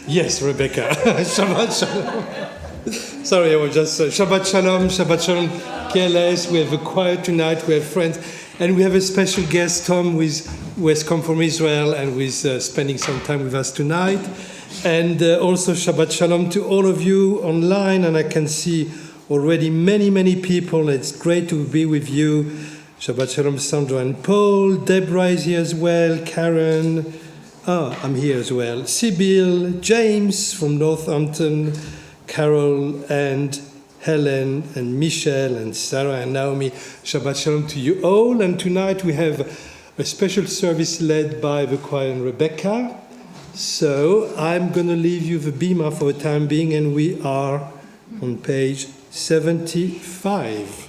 Yes, Rebekka. Shabbat Shalom. Sorry, I was just... Shabbat Shalom, Shabbat Shalom, KLS. We have a choir tonight, we have friends. And we have a special guest, Tom, who has come from Israel and who is spending some time with us tonight. And also Shabbat Shalom to all of you online. And I can see already many, many people. It's great to be with you. Shabbat Shalom, Sandra and Paul. Deborah is here as well. Karen. Oh, I'm here as well. Sibyl, James from Northampton, Carol and Helen and Michelle and Sarah and Naomi. Shabbat Shalom to you all. And tonight we have a special service led by the choir and Rebekka. So I'm going to leave you the beamer for the time being, and we are on page 75.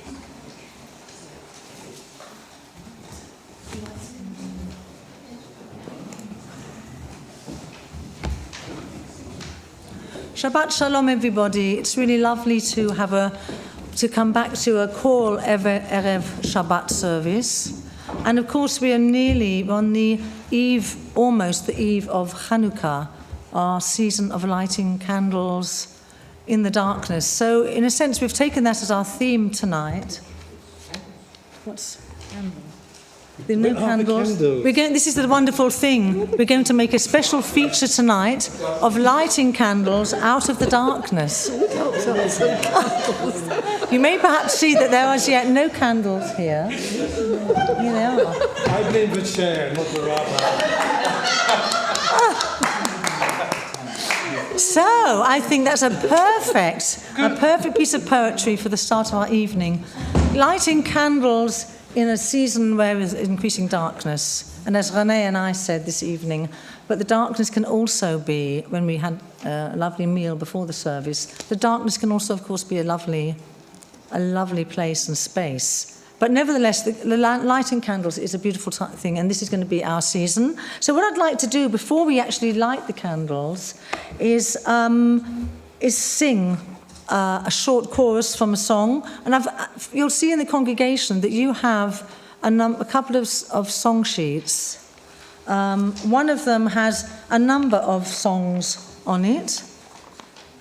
Shabbat Shalom, everybody. It's really lovely to come back to a Choral Erev Shabbat service. And of course, we are nearly on the eve, almost the eve of Hanukkah, our season of lighting candles in the darkness. So, in a sense, we've taken that as our theme tonight. What's candle? The new candles. This is the wonderful thing. We're going to make a special feature tonight of lighting candles out of the darkness. You may perhaps see that there are as yet no candles here. Here they are. I blame the chair, not the rabbi. So I think that's a perfect piece of poetry for the start of our evening. Lighting candles in a season where there's increasing darkness. And as René and I said this evening, but the darkness can also be, when we had a lovely meal before the service, the darkness can also, of course, be a lovely place and space. But nevertheless, the lighting candles is a beautiful thing, and this is going to be our season. So what I'd like to do before we actually light the candles is sing a short chorus from a song, and you'll see in the congregation that you have a couple of song sheets. One of them has a number of songs on it,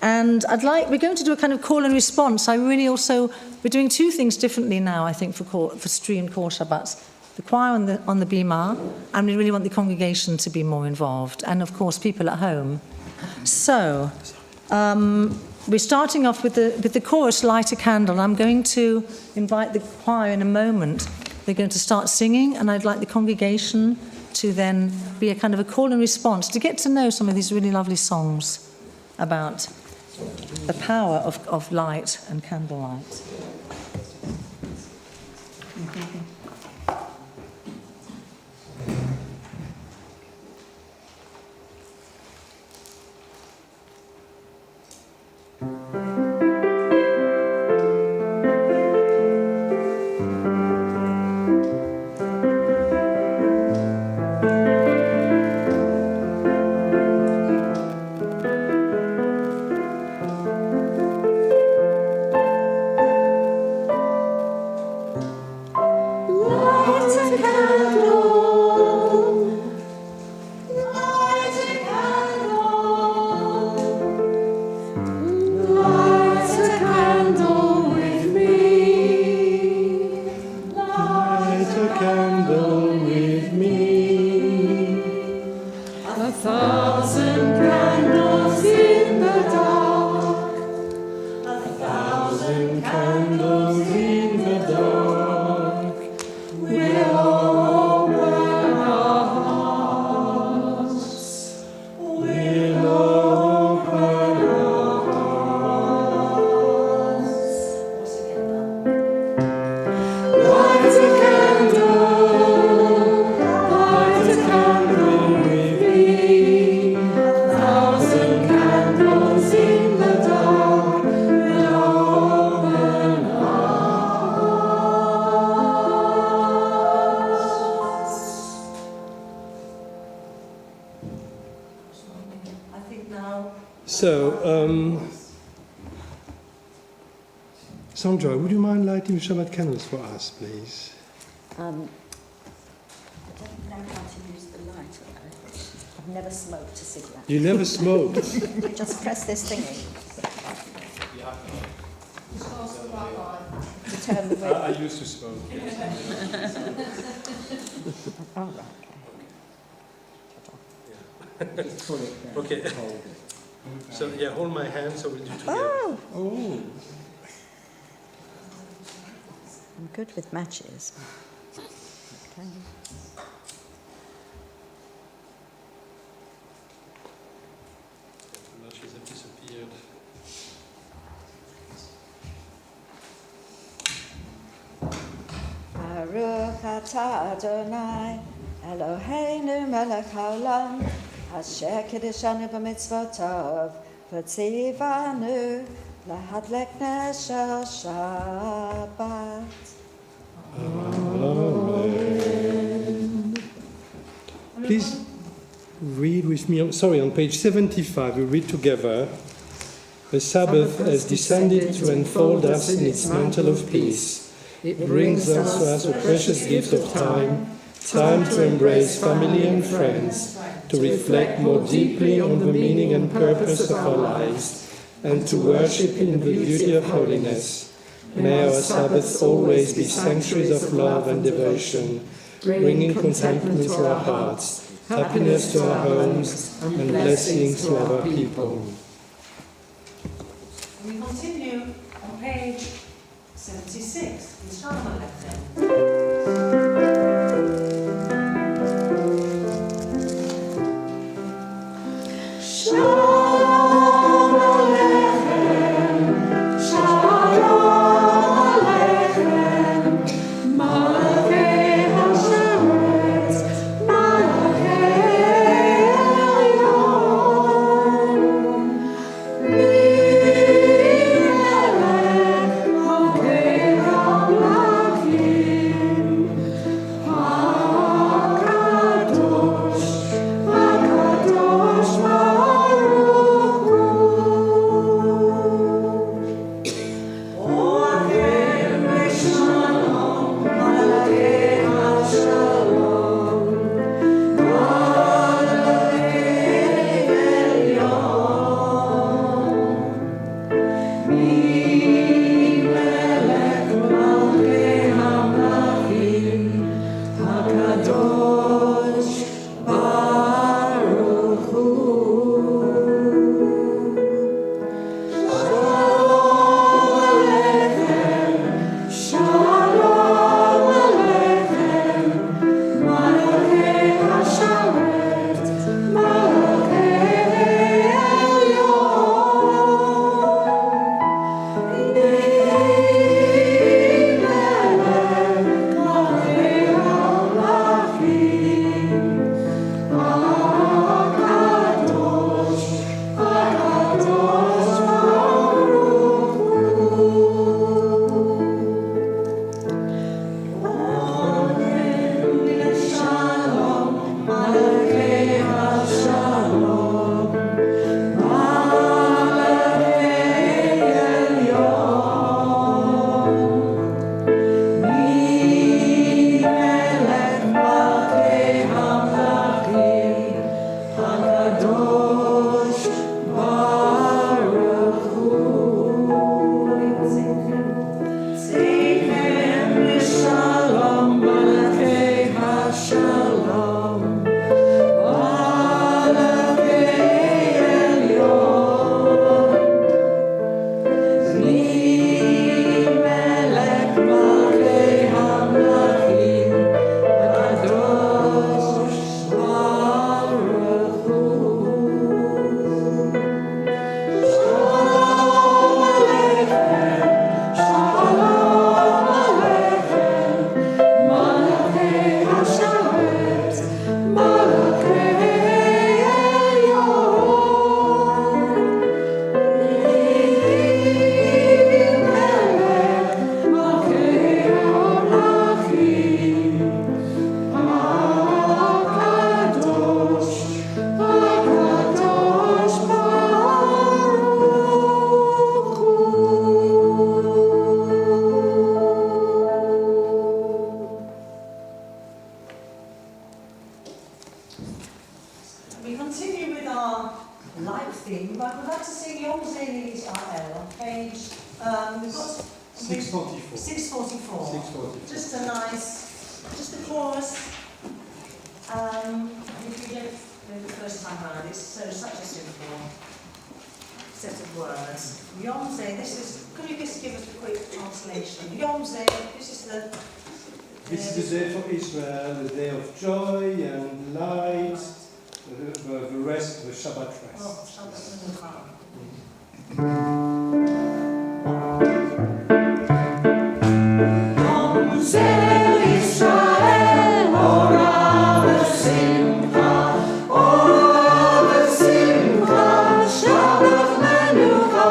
and we're going to do a kind of call and response. We're doing two things differently now, I think, for streamed Choral Shabbats. The choir on the bima, and we really want the congregation to be more involved, and of course people at home. So. We're starting off with the chorus, Light a Candle. I'm going to invite the choir in a moment. They're going to start singing, and I'd like the congregation to then be a kind of a call and response to get to know some of these really lovely songs about the power of light and candlelight. Sandra, would you mind lighting Shabbat candles for us, please? I don't know how to use the light. I've never smoked a cigarette. You never smoked. Just press this thingy to turn the I used to smoke. Oh, right. Okay. So yeah, hold my hand so we'll do together. Oh, Oh. I'm good with matches. Okay. The matches have disappeared. Baruch atah Adonai, Eloheinu melech haolam, asher kiddushanu b'mitzvotov, v'tzivanu lahadlek ner shel Shabbat. Amen. Please read with me. Sorry, on page 75, we read together. The Sabbath has descended to enfold us in its mantle of peace. It brings us to us a precious gift of time to embrace family and friends, to reflect more deeply on the meaning and purpose of our lives, and to worship in the beauty of holiness. May our Sabbaths always be sanctuaries of love and devotion, bringing contentment to our hearts, happiness to our homes, and blessings to our people. We continue on page 76 in Shalom Aleichem. Shalom Aleichem, Shalom Aleichem, Malachei Hasheretz, Malachei Elyon, Mi'elech Mokei Hamlachim, HaKadosh, HaKadosh Baruch with our light theme, but we'd like to sing Yom Zeli Israel on page, we've got 644. 644. 644. Just a nice, just the chorus. If you don't know the first time around, it's such a simple set of words. Yom Zeh, this is, could you just give us a quick translation? Yom Zeh, this is the... This is the day for Israel, the day of joy and light, the rest, the Shabbat rest. Oh, Shabbat Hanukkah. Yom Zeh Israel, Ora v'simcha, Shabbat menucha.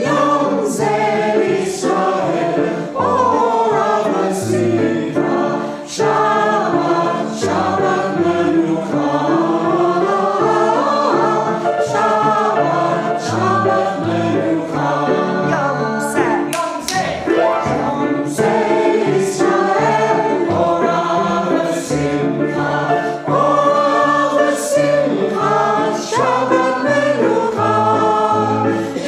Yom Zeh Israel, Ora v'simcha, Shabbat menucha. Shabbat menucha. Yom Zeh. Yom Zeh Israel, Ora v'simcha, Shabbat menucha.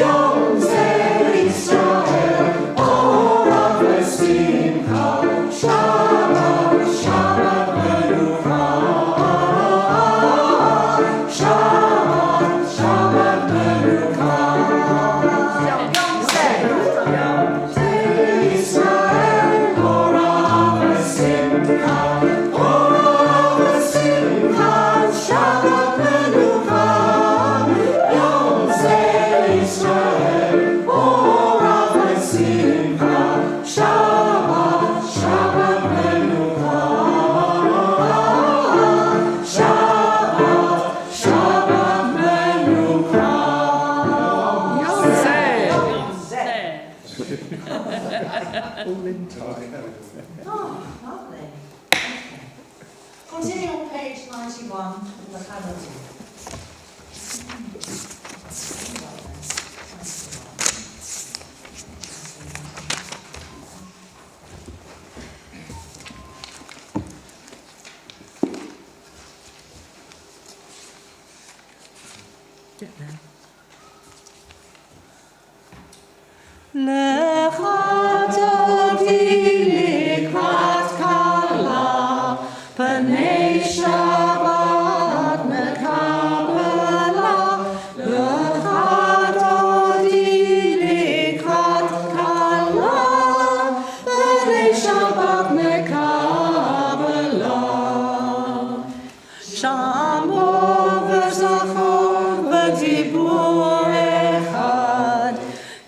Yom Zeh Israel, Ora v'simcha, Shabbat menucha. Shabbat menucha. Yom Zeh Israel, Ora v'simcha, Shabbat menucha. Yom Zeh Israel, Ora v'simcha, Shabbat menucha. Shabbat menucha. Yom Zeh. Oh, lovely. Okay. Continue on page 91 with the Hanukkah. Lecha dodi likrat kala, Panei Shabbat mekabela. Lecha dodi likrat kala, Panei Shabbat mekabela. Shamo v'zachor v'dibur echad,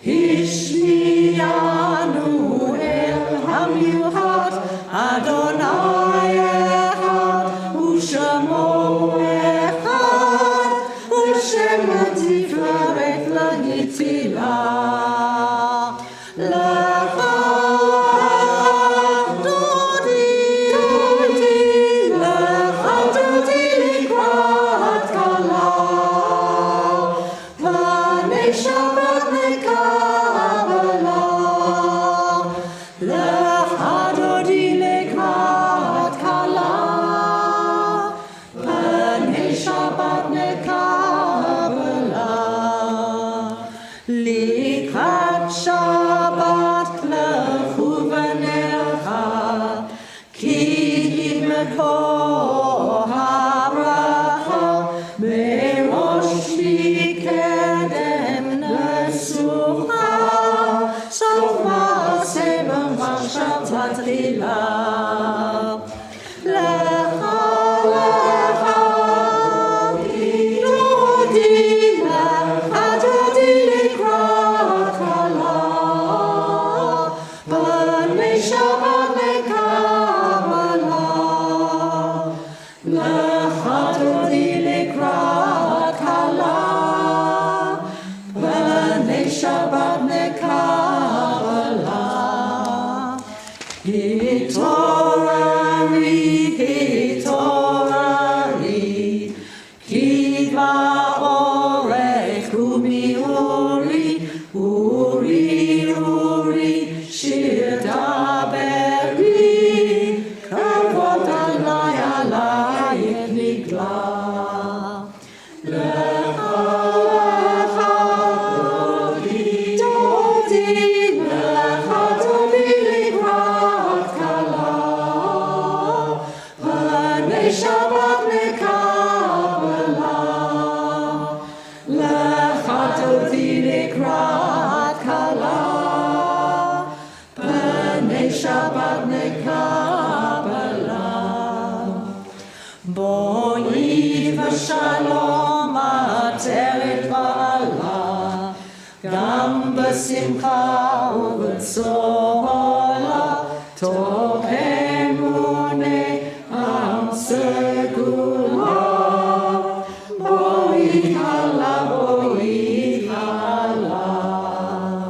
Hishmiyanu el hamiuchat, Adonai echad, U'shemo echad, U'shem tiferet lahitila. Lecha dodi, lecha dodi likrat kala, Panei Shabbat mekabela. Lecha dodi likrat kala, Panei Shabbat mekabela. Likrat Shabbat lechu v'necha, Ki imko haracha, Merosh mikedem nesucha, Sof ma'aseh b'machshav tzlila. Lecha, lecha, dodi, lecha dodi likrat kala, Panei Shabbat mekabela. Lecha dodi likrat kala, Panei Shabbat mekabela. Hitorari, hitorari, Ki ba'orech u'mi'uri, uri, shir daberi, Kavod alai alayich nigla. בשמחה ובצהלה, תוך אמוני עם סגולה. בואי הלאה, בואי הלאה.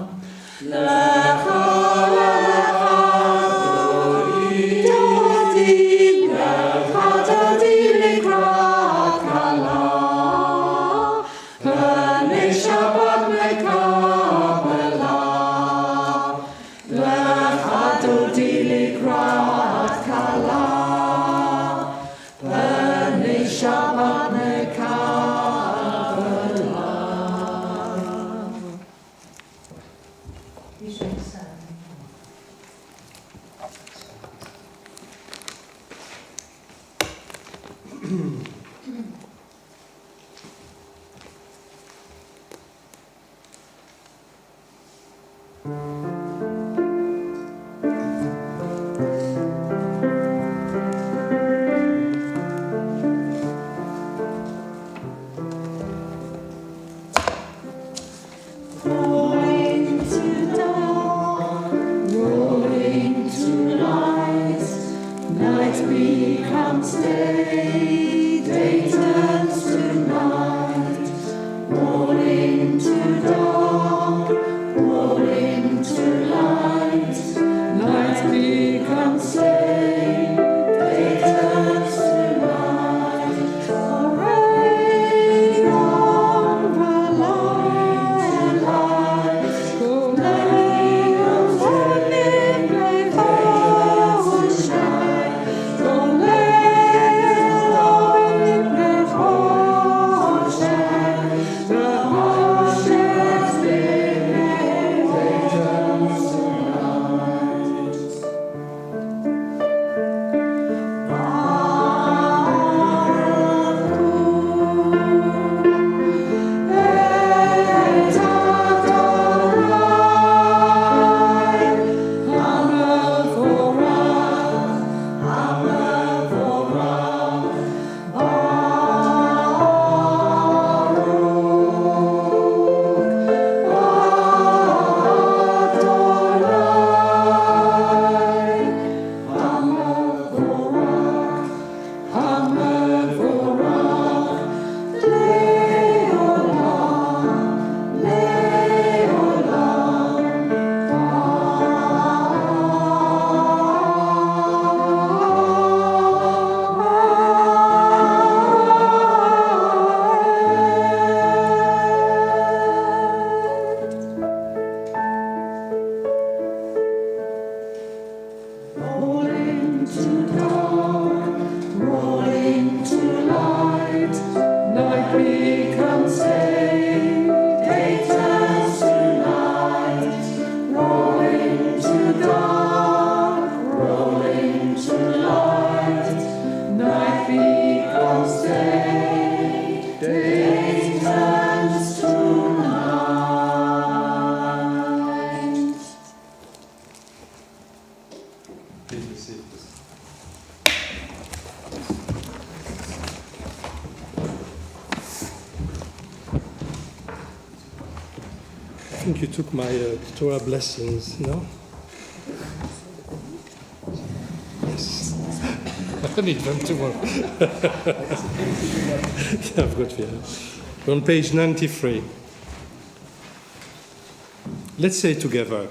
לך, דודי לקראת כלה, פני שבת מקבלה. לך דודי לקראת כלה, פני שבת מקבלה. Rolling to dawn, rolling to light, night becomes day, day turns to night. Rolling to dawn, rolling to light, night becomes day, day turns to night. Hooray, on the light, go lay on the for shine, go lay on the for shine. The horses they turns to rolling to dawn, rolling to light, night becomes day, day turns to night. Rolling to dawn, rolling to light, night becomes day, day turns to night. Please be seated. I think you took my Torah blessings, no? Yes. I need them tomorrow. Yeah, I've got here. We're on page 93. Let's say together,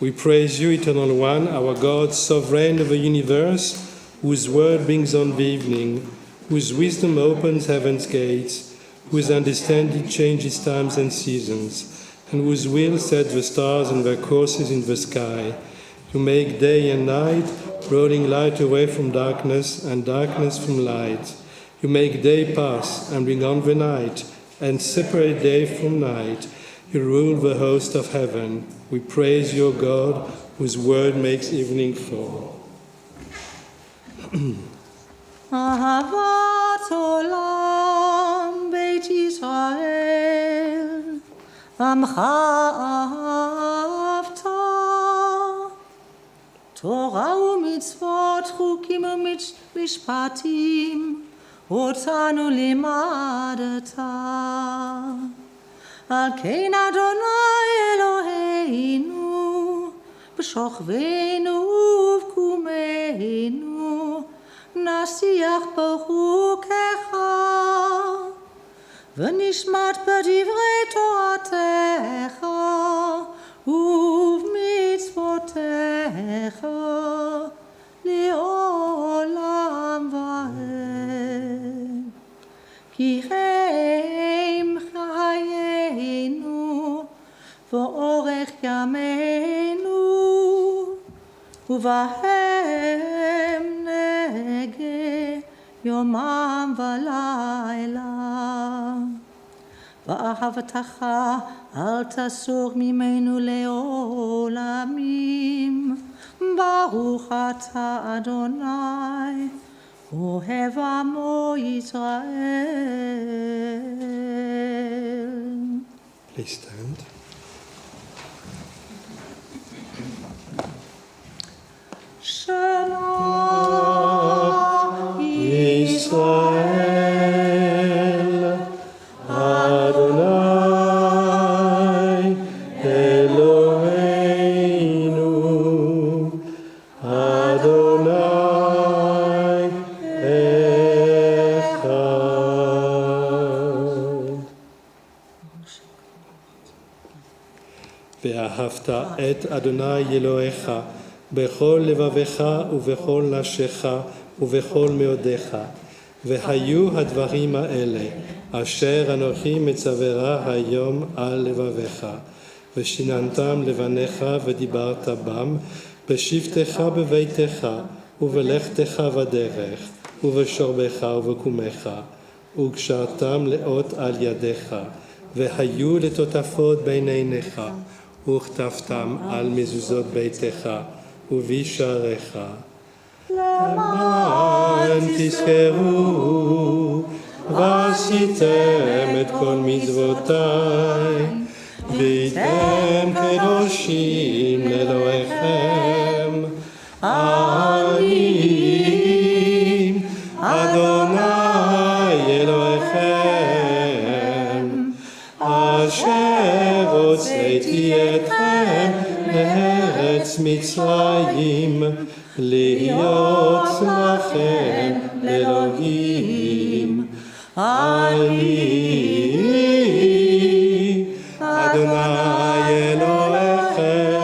we praise you, Eternal One, our God, sovereign of the universe, whose word brings on the evening, whose wisdom opens heaven's gates, whose understanding changes times and seasons, and whose will sets the stars and their courses in the sky. You make day and night, rolling light away from darkness and darkness from light. You make day pass and bring on the night, and separate day from night. You rule the host of heaven. We praise your God, whose word makes evening fall. Ahavat olam Beit Yisrael, Amcha ahavta, Torah u'mitzvot, chukim u'mishpatim, otanu limadata. Al kein Adonai Eloheinu בשוכבנו ובקומנו, נשיח בחוקיך, ונשמט בדברי תורתך, ובמצוותיך, לעולם ועד. כי הם חיינו, ואורך ימינו, ובהם נגה יומם ולילה. ואהבתך אל תסור ממנו לעולמים. ברוך אתה אדוני, אוהב עמו ישראל. Please stand. Shema Israel, Adonai Eloheinu, Adonai Echad. ואהבת את אדוני אלוהיך בכל לבבך ובכל נפשך ובכל מאודיך. והיו הדברים האלה אשר אנוכי מצווך היום על לבביך, ושיננתם לבניך ודיברת בם, בשבתך בביתך ובלכתך בדרך, ובשורבך ובקומך, וקשרתם לאות על ידיך, והיו לטוטפות בין עיניך, וכתבתם על מזוזות ביתך ובשעריך. למען תזכרו ועשיתם את כל מצוותיי, והייתם קדושים לאלוהיכם. אני אדוני אלוהיכם, אשר הוצאתי אתכם מארץ מצרים, להיות לכם לאלוהים. אני אדוני אלוהיכם.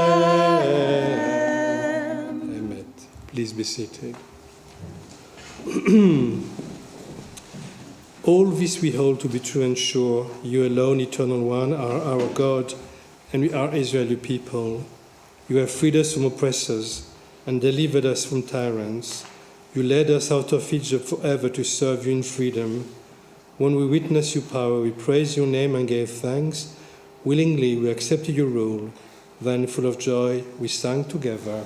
Amen. Please be seated. All this we hold to be true and sure. You alone, eternal one, are our God, and we are Israeli people. You have freed us from oppressors and delivered us from tyrants. You led us out of Egypt forever to serve you in freedom. When we witnessed your power, we praised your name and gave thanks. Willingly, we accepted your rule. Then, full of joy, we sang together.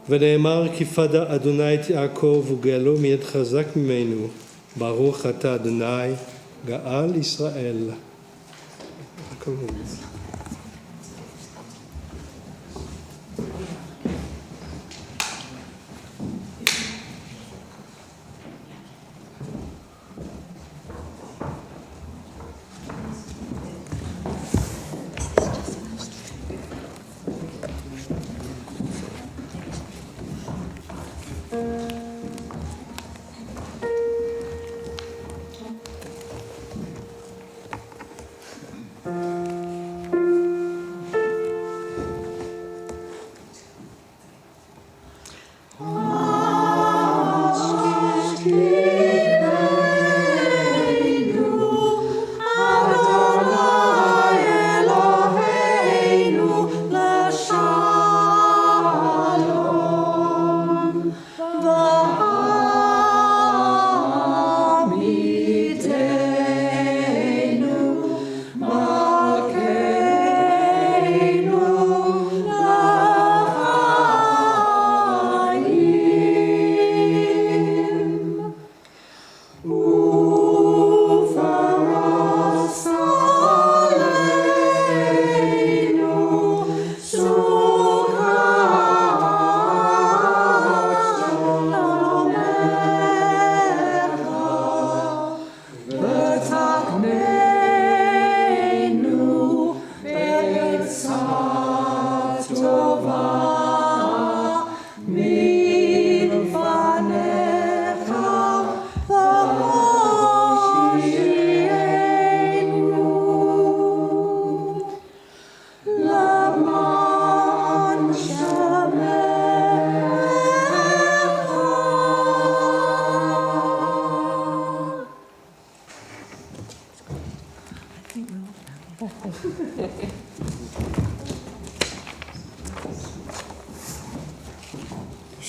ונאמר כי פדה אדוני את יעקב וגאלו מיד חזק ממנו. ברוך אתה אדוני גאל ישראל.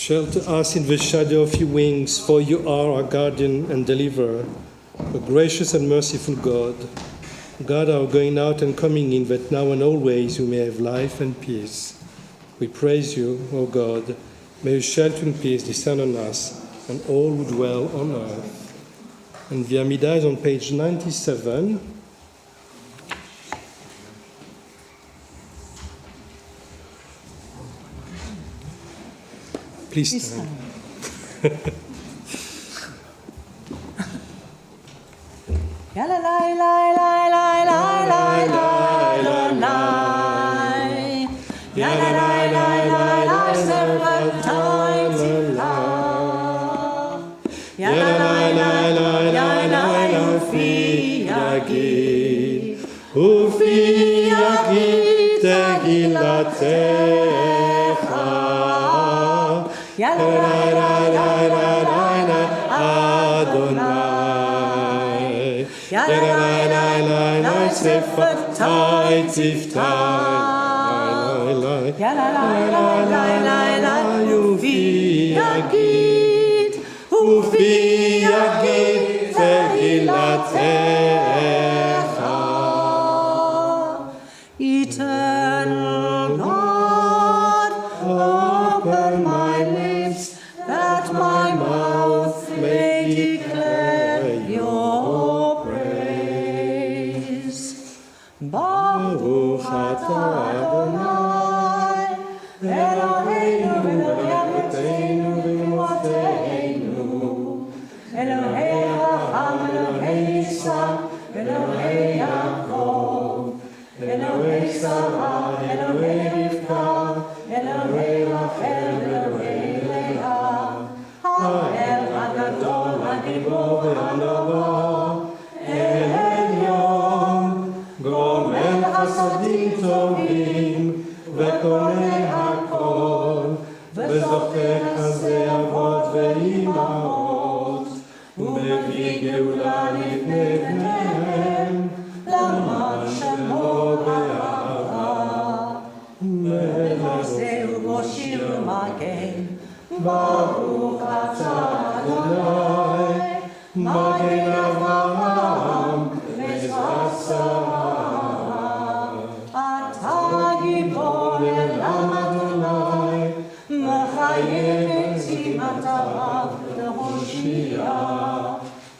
Shelter us in the shadow of your wings, for you are our guardian and deliverer, a gracious and merciful God. God, our going out and coming in, that now and always we may have life and peace. We praise you, O God. May your shelter and peace descend on us and all who dwell on earth. And the Amidah is on page 97. Please stand. La la la la la la la la la la. La la la la la la, seven times in love. La la la la la la la, ufi yagi tegilatecha. La la la la la la la, Adonai. La la la la la, sefatai tiftai. La la la la la la la, ufi yagid tegilatecha. Eternal God, open my lips that my mouth may declare your praise. Baruch atah Adonai, Eloheinu v'Eloheinu v'Eloheinu, Elohei Avraham, Elohei Yitzchak, Elohei Yaakov, Elohei Sarah, Elohei Rivka, Elohei Rachel, Elohei Leah, Ha'el Hagadol, Hagibor v'Hanova, El Elyon, Gomer Chasadim Tovim, Vekonei Hakol, Vezocher Chazei Avot ve'Imaot, U'mevii Geula livnei bneihem, L'man shemo be'ahava, Me'naseh u'moshir magen, Baruch atah Adonai, Magen Avraham, Ezrat Sarah. Atah gibor elam Adonai, Mechayeh etim atarav lehoshia,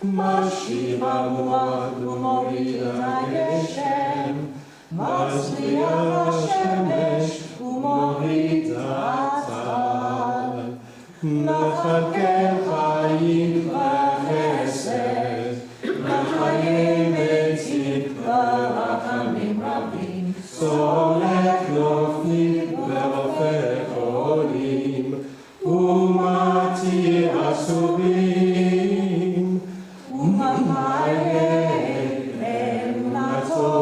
Mashiva muad u'morid ha'geshem, Matzliach ha'shemesh u'morid ha'tzal, Mechalkel chayim v'chesed, Mechayeh metim v'rachamim rabim, Solech noflim v'rofeh cholim, U'matir asurim, U'mamayeh emnato,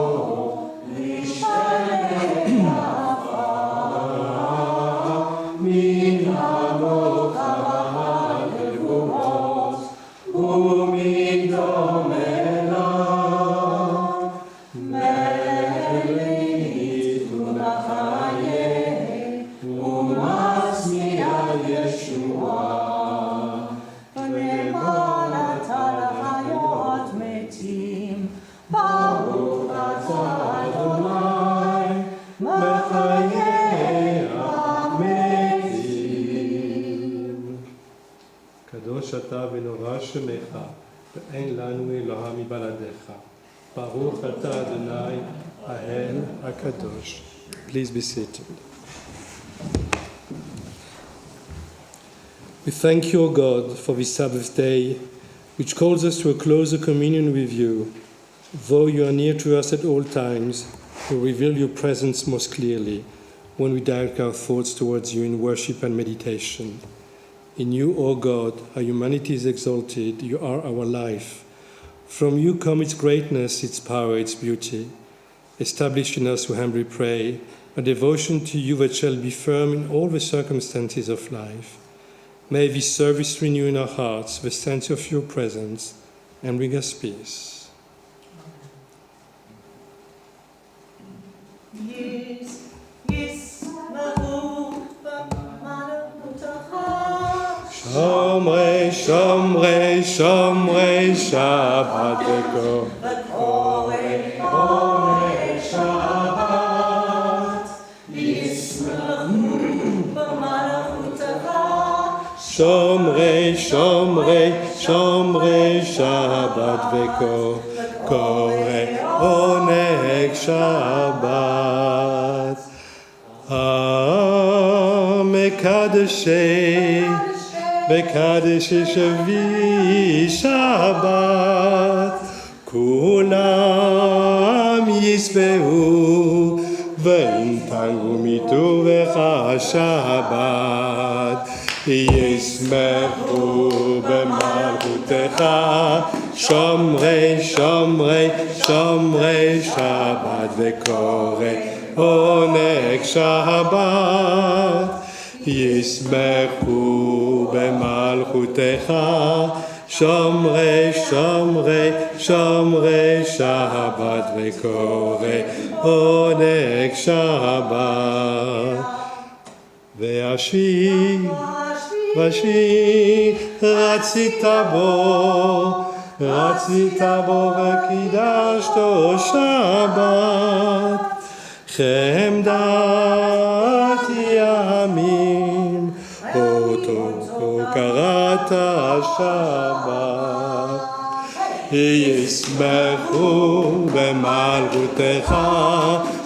Lishaleh afar, Min hamot ha'ahad levuvot, U'midom elah, Me'elit u'machayeh, U'matzmiah Yeshua. V'ne'eman atah l'chayot metim, Baruch atah Adonai, Mechayeh ha'metim. Kadosh atah v'norah shemecha, ve'en lanu Eloha mibaladecha. Baruch atah Adonai, Ahel HaKadosh. Please be seated. We thank you, O God, for this Sabbath day, which calls us to a closer communion with you. Though you are near to us at all times, you reveal your presence most clearly when we direct our thoughts towards you in worship and meditation. In you, O God, our humanity is exalted. You are our life. From you come its greatness, its power, its beauty. Establish in us, we humbly pray, a devotion to you that shall be firm in all the circumstances of life. May this service renew in our hearts the sense of your presence and bring us peace. Yes, yes, Baruch, Baruch, Shomrei, Shomrei, Shomrei Shabbat v'korei Oneg Shabbat. Shomrei, Shomrei, Shomrei Shabbat v'korei Oneg Shabbat. Mekadeshei, Mekadeshei Shavi Shabbat. Kulam yisbehu v'intangu mituvecha Shabbat. Yismechu b'malchutecha Shomrei, Shomrei, Shomrei Shabbat v'korei Oneg Shabbat. Yismechu b'malchutecha Shomrei, Shomrei, Shomrei Shabbat v'korei Oneg Shabbat. Ve'ashir, Vashir, Ratzita bo v'kidashto Shabbat. Chemdat yamim, oto karata Shabbat. Yismechu b'malchutecha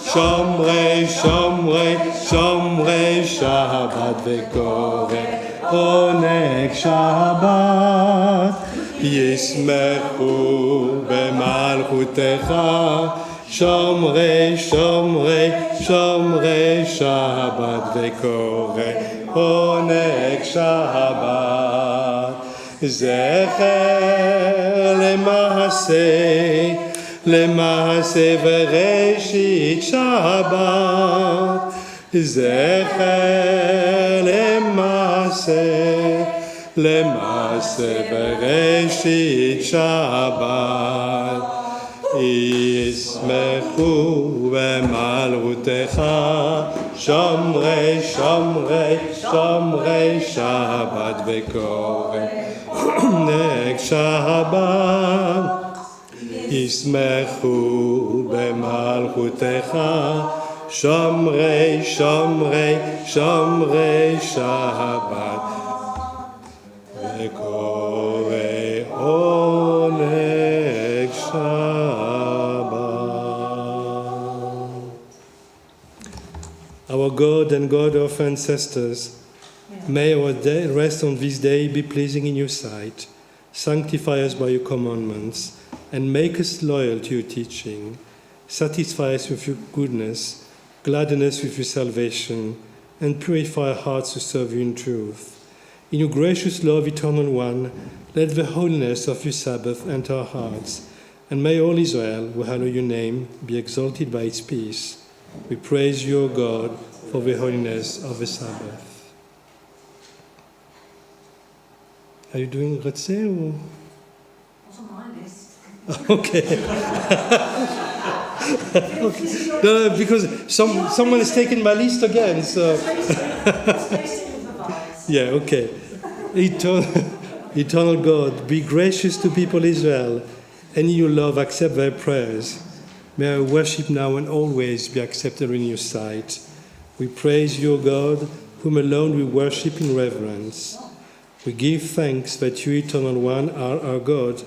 Shomrei, Shomrei, Shomrei Shabbat v'korei Oneg Shabbat. Yismechu b'malchutecha Shomrei, Shomrei, Shomrei Shabbat v'korei Oneg Shabbat. Zecher למעשה וראשית שבת. זכר למעשה וראשית שבת. ישמחו במלכותך שומרי שומרי שומרי שבת וקורא נג שבת. ישמחו במלכותך שומרי שומרי שומרי שבת וקורא עונג שבת. Our God and God of ancestors, may our day, rest on this day be pleasing in your sight. Sanctify us by your commandments and make us loyal to your teaching. Satisfy us with your goodness, gladden us with your salvation, and purify our hearts to serve you in truth. In your gracious love, Eternal One, let the holiness of your Sabbath enter our hearts, and may all Israel, who hallow your name, be exalted by its peace. We praise you, O God, for the holiness of the Sabbath. Are you doing Ratzeh or? What's on my list? Okay. Okay. No, because someone has taken my list again, so. Yeah, okay. Eternal God, be gracious to people Israel, and in your love accept their prayers. May our worship now and always be accepted in your sight. We praise you, O God, whom alone we worship in reverence. We give thanks that you, Eternal One, are our God,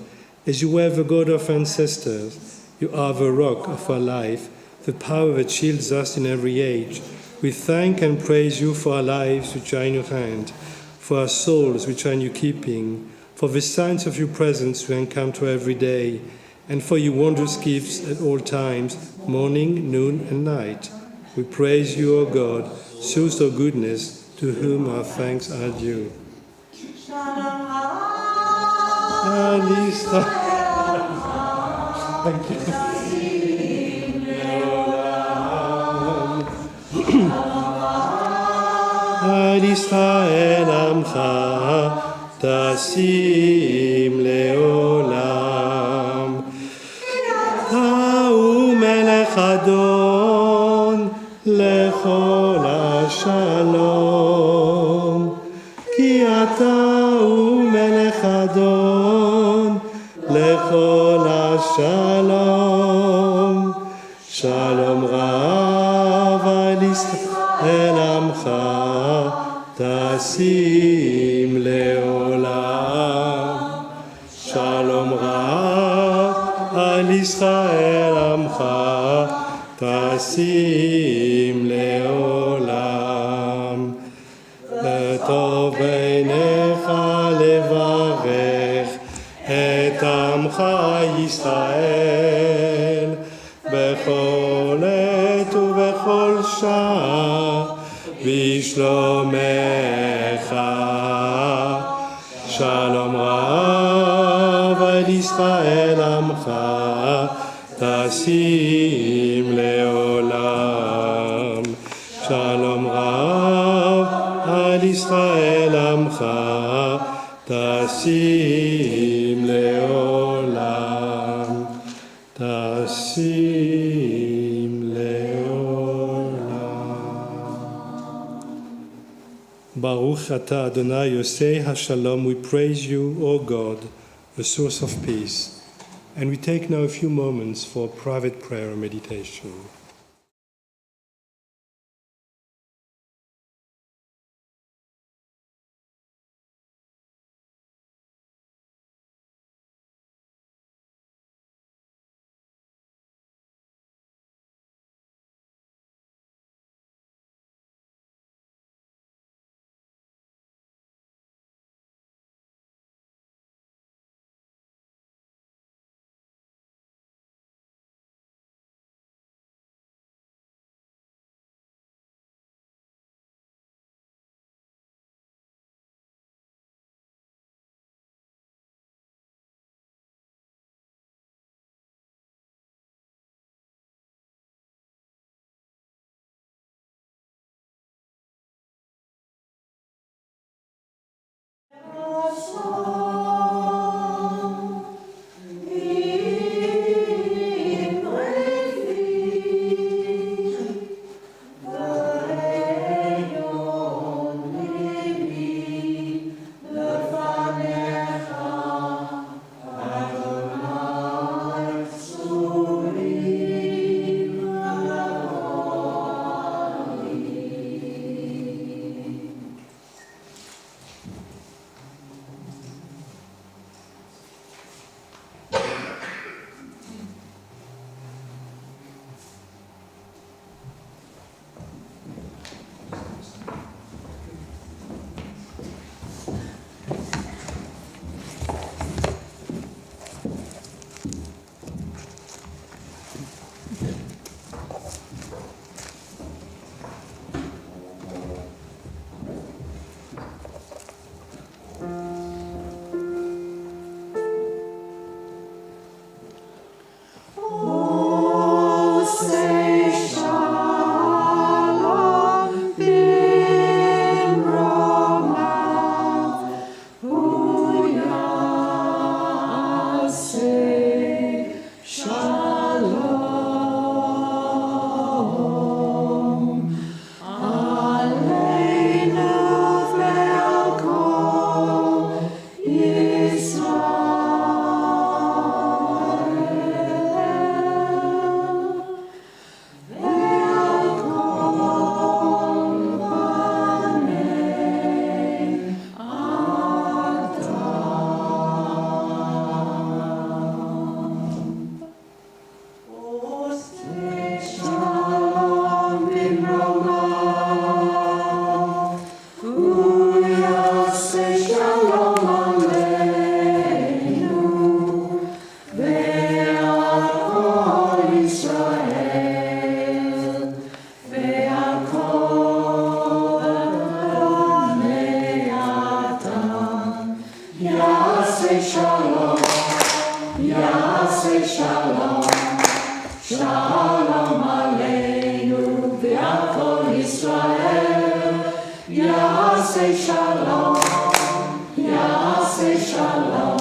as you were the God of ancestors. You are the rock of our life, the power that shields us in every age. We thank and praise you for our lives which are in your hand, for our souls which are in your keeping, for the signs of your presence we encounter every day, and for your wondrous gifts at all times, morning, noon, and night. We praise you, O God, source of goodness, to whom our thanks are due. Thank you. Ad Israel Amcha Tasim Leolam. Ha'u Melech Adon Lechol HaShalom Ki Ata ציון לכל השלום. שלום רב על ישראל עמך תשים לעולם. שלום רב על ישראל עמך תשים לעולם. וטוב בעיניך לברך את עמך ישראל בכל עת ובכל שעה בשלומך. שלום רב על ישראל עמך תשים לעולם. שלום רב על ישראל עמך תשים לעולם. תשים לעולם. Baruch atah Adonai Yosei HaShalom. We praise you, O God, the source of peace. And we take now a few moments for private prayer and meditation. Shalom Alenu v'al kol Yisrael. Ya'aseh shalom, Ya'aseh shalom.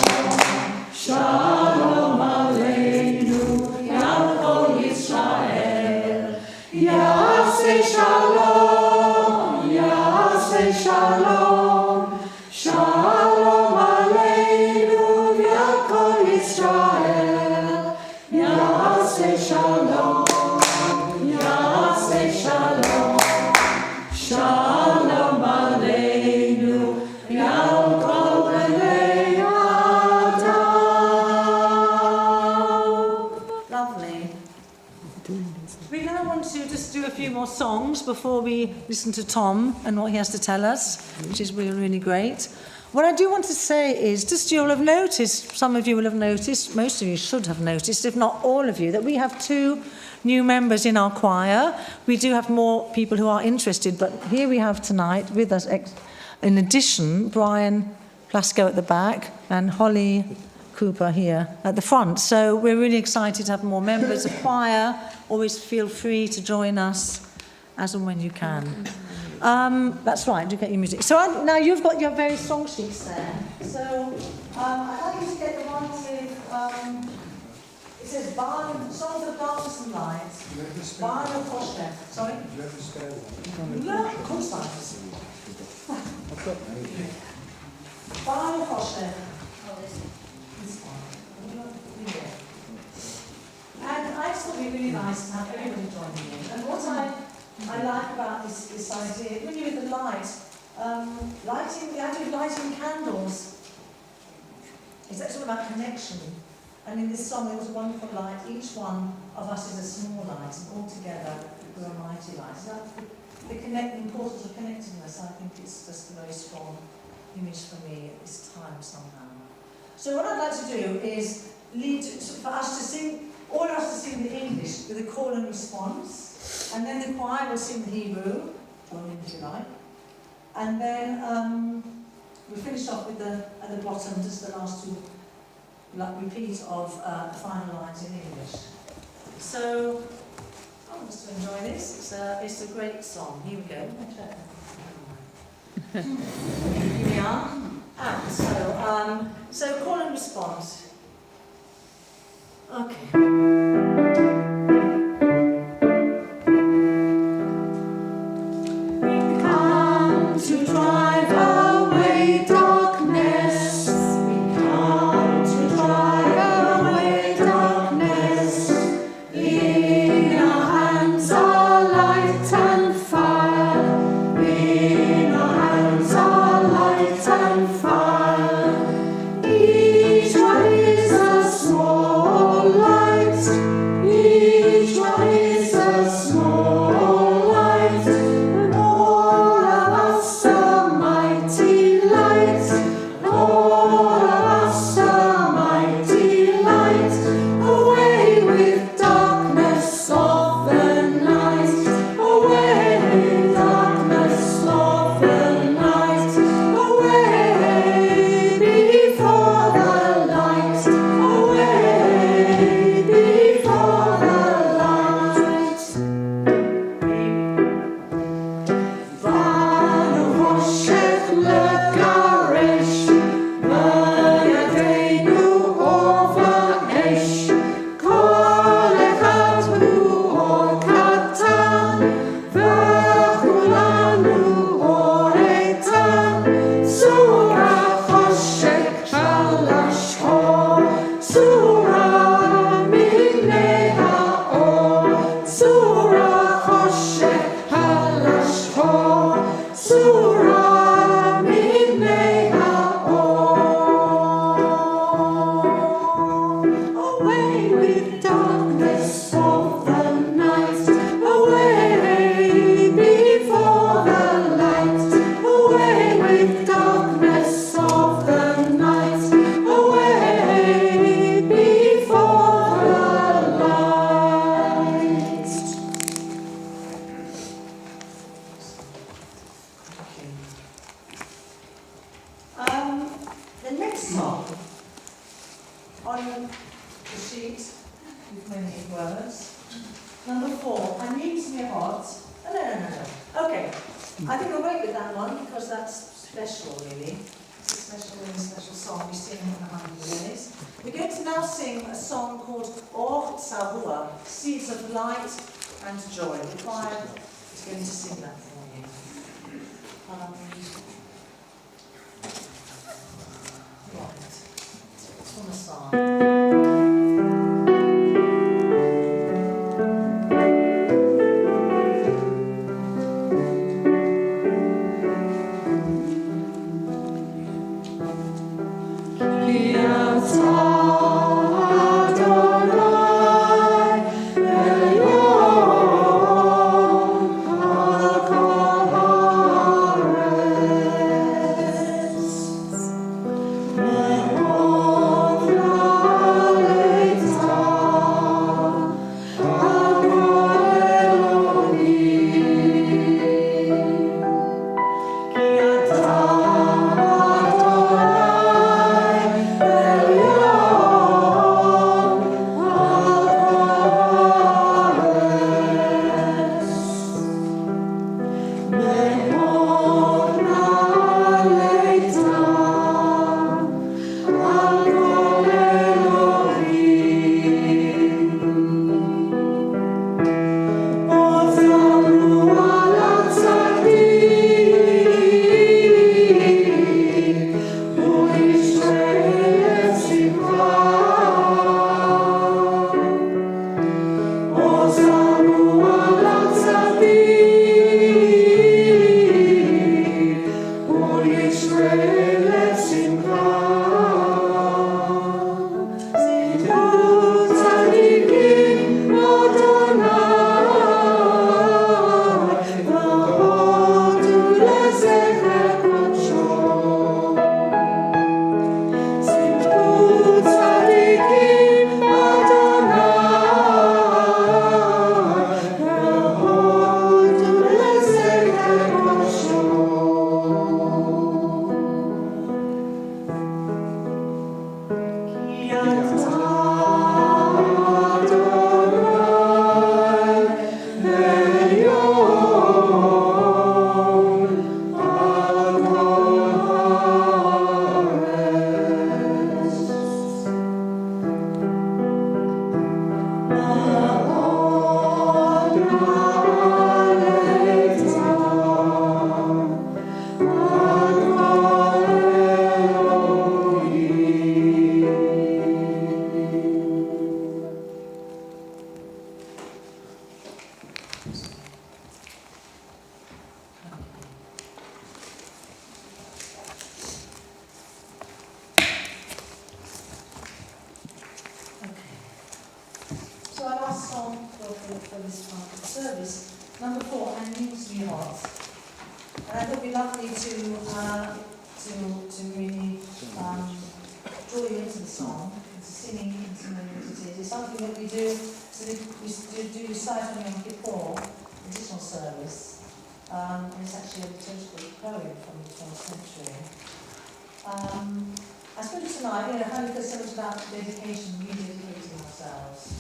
Shalom Alenu v'al kol Yisrael. Ya'aseh shalom, Ya'aseh shalom. Shalom Alenu songs before we listen to Tom and what he has to tell us, which is really, really great. What I do want to say is, just you'll have noticed, some of you will have noticed, most of you should have noticed, if not all of you, that we have 2 new members in our choir. We do have more people who are interested, but here we have tonight with us, in addition, Brian Plasko at the back and Holly Cooper here at the front. So we're really excited to have more members of choir. Always feel free to join us as and when you can. That's right, do get your music. So now you've got your various song sheets there. So I'd like you to get the one with, it says Songs of Darkness and Light. Barn of Koshner. Sorry? Do you have a spare one? No, of course not. I've got many. Barn of Koshner. This one. And I just thought it'd be really nice to have everybody joining in. And what I like about this idea, really with the light, the idea of lighting candles is actually about connection. And in this song, there was a wonderful light. Each one of us is a small light, and all together we're a mighty light. So that's the importance of connectedness. I think it's just a very strong image for me at this time somehow. So what I'd like to do is for us to sing, all of us to sing the English with a call and response. And then the choir will sing the Hebrew, join in if you like. And then we'll finish off with at the bottom, just the last 2 repeat of the final lines in English. So, I'll just enjoy this. It's a great song. Here we go. Here we are. So call and response. Okay. To drive away darkness, we come to drive away darkness. In our hands are light and fire. In our hands are light and fire. Each one is a small light. Each one is a small light. And all of us a mighty light. All of us a mighty light. Away with darkness of the night. Away with darkness of the night. Away before the light. Away before the light. Vanu Hoshech legaresh, V'yadeinu over esh. Kol echad hu or katan, V'chulanu or eitan. Surah Hoshech halash or, Surah minei ha'or. Surah Hoshech halash or, Surah minei ha'or. Away with darkness of the night. Away before the light. Away with darkness of the night. Away before the light. The next song on the sheet with many words. Number 4, I need to be hot. Oh, no. Okay, I think we'll wait with that one because that's special, really. It's a really special song we sing in the Hanukkah. We're going to now sing a song called Or Tzahua, Seeds of Light and Joy. The choir is going to sing that for you. Right. It's from a song. Adonai Elyon So our last song for this part of the service, number 4, Alenu. And I thought it'd be lovely to really draw you into the song, into singing into melodies. It's something that we do, so we do recite on Yom Kippur, additional service. And it's actually a liturgical poem from the 12th century. I suppose tonight, Hanukkah is so much about dedication, rededicating ourselves.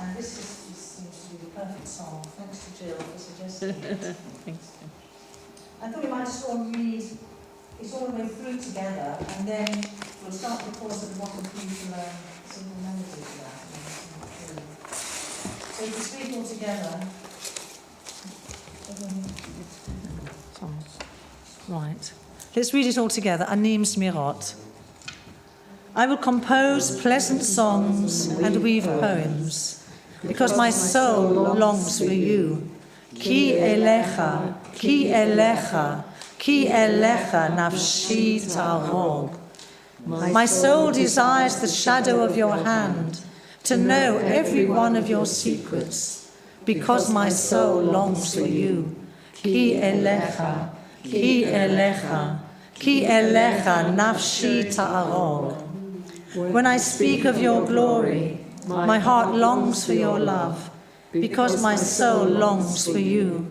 And this seems to be the perfect song. Thanks to Jill for suggesting it. Thanks. I thought we might just all read it all the way through together, and then we'll start the course at the bottom for you to learn simple melodies of that. So if we speak all together. Right. Let's read it all together. Anim Smirot. I will compose pleasant songs and weave poems, because my soul longs for you. Ki elecha, ki elecha, ki elecha nafshi ta'arog. My soul desires the shadow of your hand, to know every one of your secrets, because my soul longs for you. Ki elecha, ki elecha, ki elecha nafshi ta'arog. When I speak of your glory, my heart longs for your love, because my soul longs for you.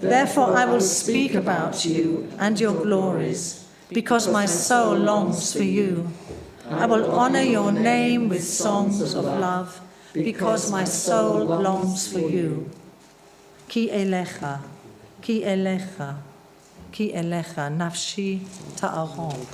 Therefore I will speak about you and your glories, because my soul longs for you. I will honor your name with songs of love, because my soul longs for you. Ki elecha, ki elecha, ki elecha, nafshi ta'arog.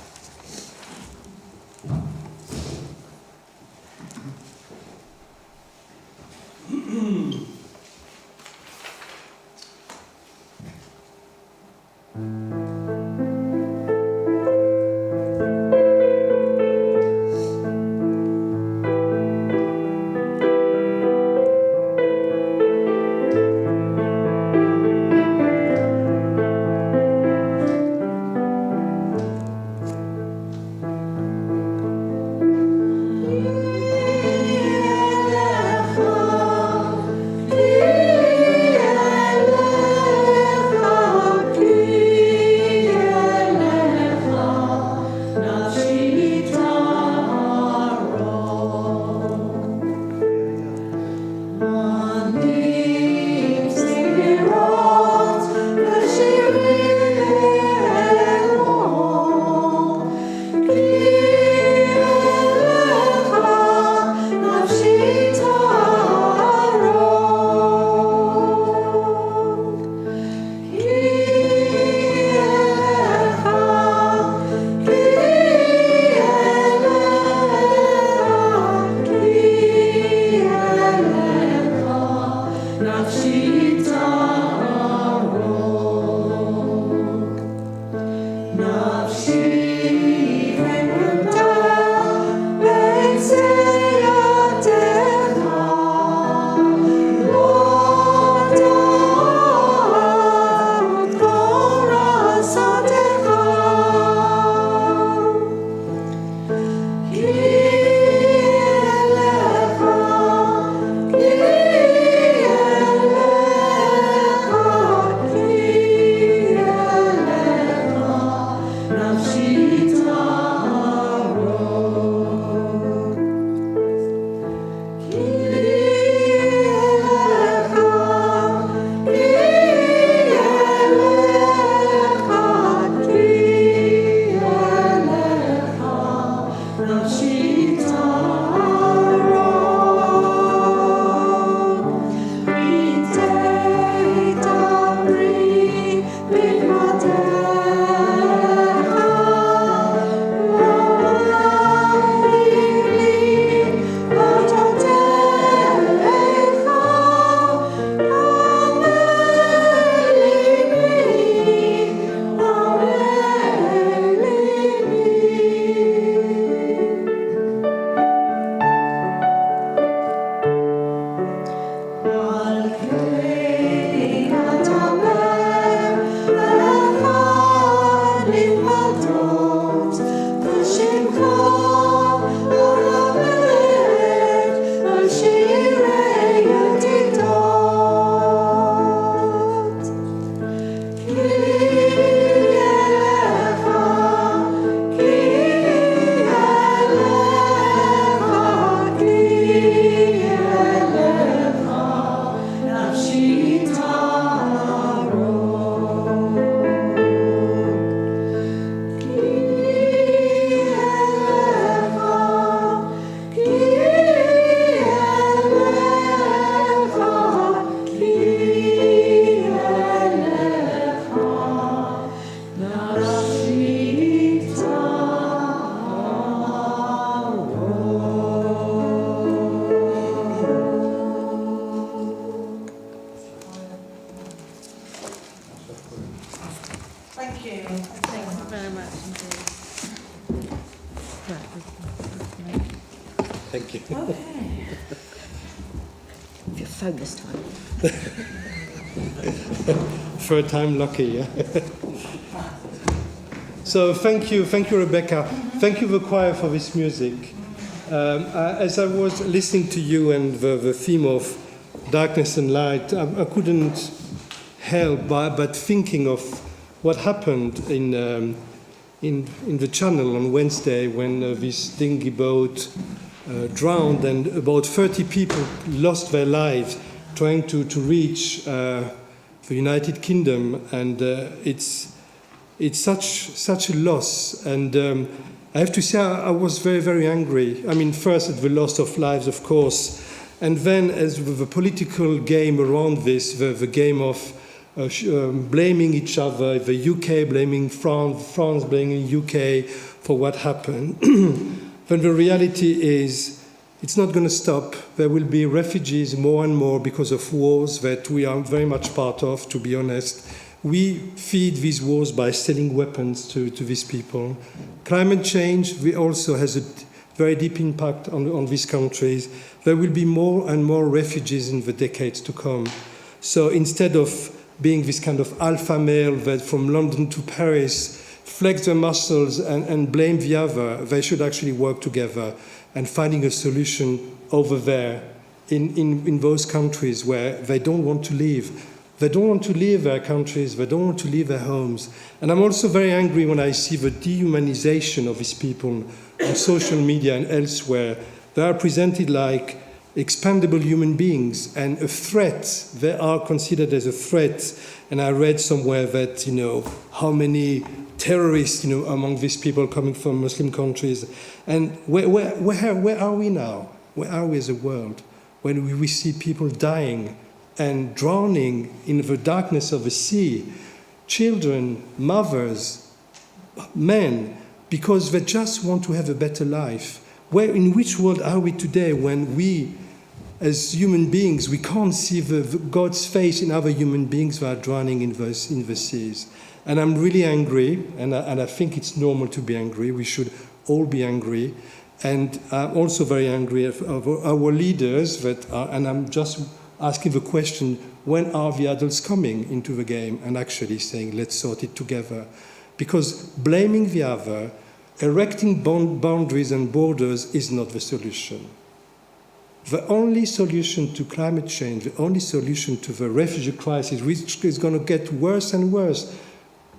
Thank you. Okay. Your phone this time. Third time lucky, yeah. So thank you, Rebekka. Thank you, the choir, for this music. As I was listening to you and the theme of darkness and light, I couldn't help but thinking of what happened in the channel on Wednesday when this dinghy boat drowned and about 30 people lost their lives trying to reach the United Kingdom, and it's such a loss. And I have to say I was very, very angry. I mean, first at the loss of lives, of course, and then as the political game around this, the game of blaming each other, the UK blaming France blaming UK for what happened. When the reality is, it's not going to stop. There will be refugees more and more because of wars that we are very much part of, to be honest. We feed these wars by selling weapons to these people. Climate change also has a very deep impact on these countries. There will be more and more refugees in the decades to come. So instead of being this kind of alpha male that from London to Paris flex their muscles and blame the other, they should actually work together and finding a solution over there in those countries where they don't want to live. They don't want to leave their countries, they don't want to leave their homes. And I'm also very angry when I see the dehumanization of these people on social media and elsewhere. They are presented like expendable human beings and a threat. They are considered as a threat. And I read somewhere that, how many terrorists, among these people coming from Muslim countries. And where are we now? Where are we as a world? When we see people dying and drowning in the darkness of the sea, children, mothers, men, because they just want to have a better life. In which world are we today when we, as human beings, we can't see God's face in other human beings that are drowning in the seas? And I'm really angry, and I think it's normal to be angry. We should all be angry. And I'm also very angry of our leaders and I'm just asking the question, when are the adults coming into the game and actually saying, let's sort it together? Because blaming the other, erecting boundaries and borders is not the solution. The only solution to climate change, the only solution to the refugee crisis, which is going to get worse and worse,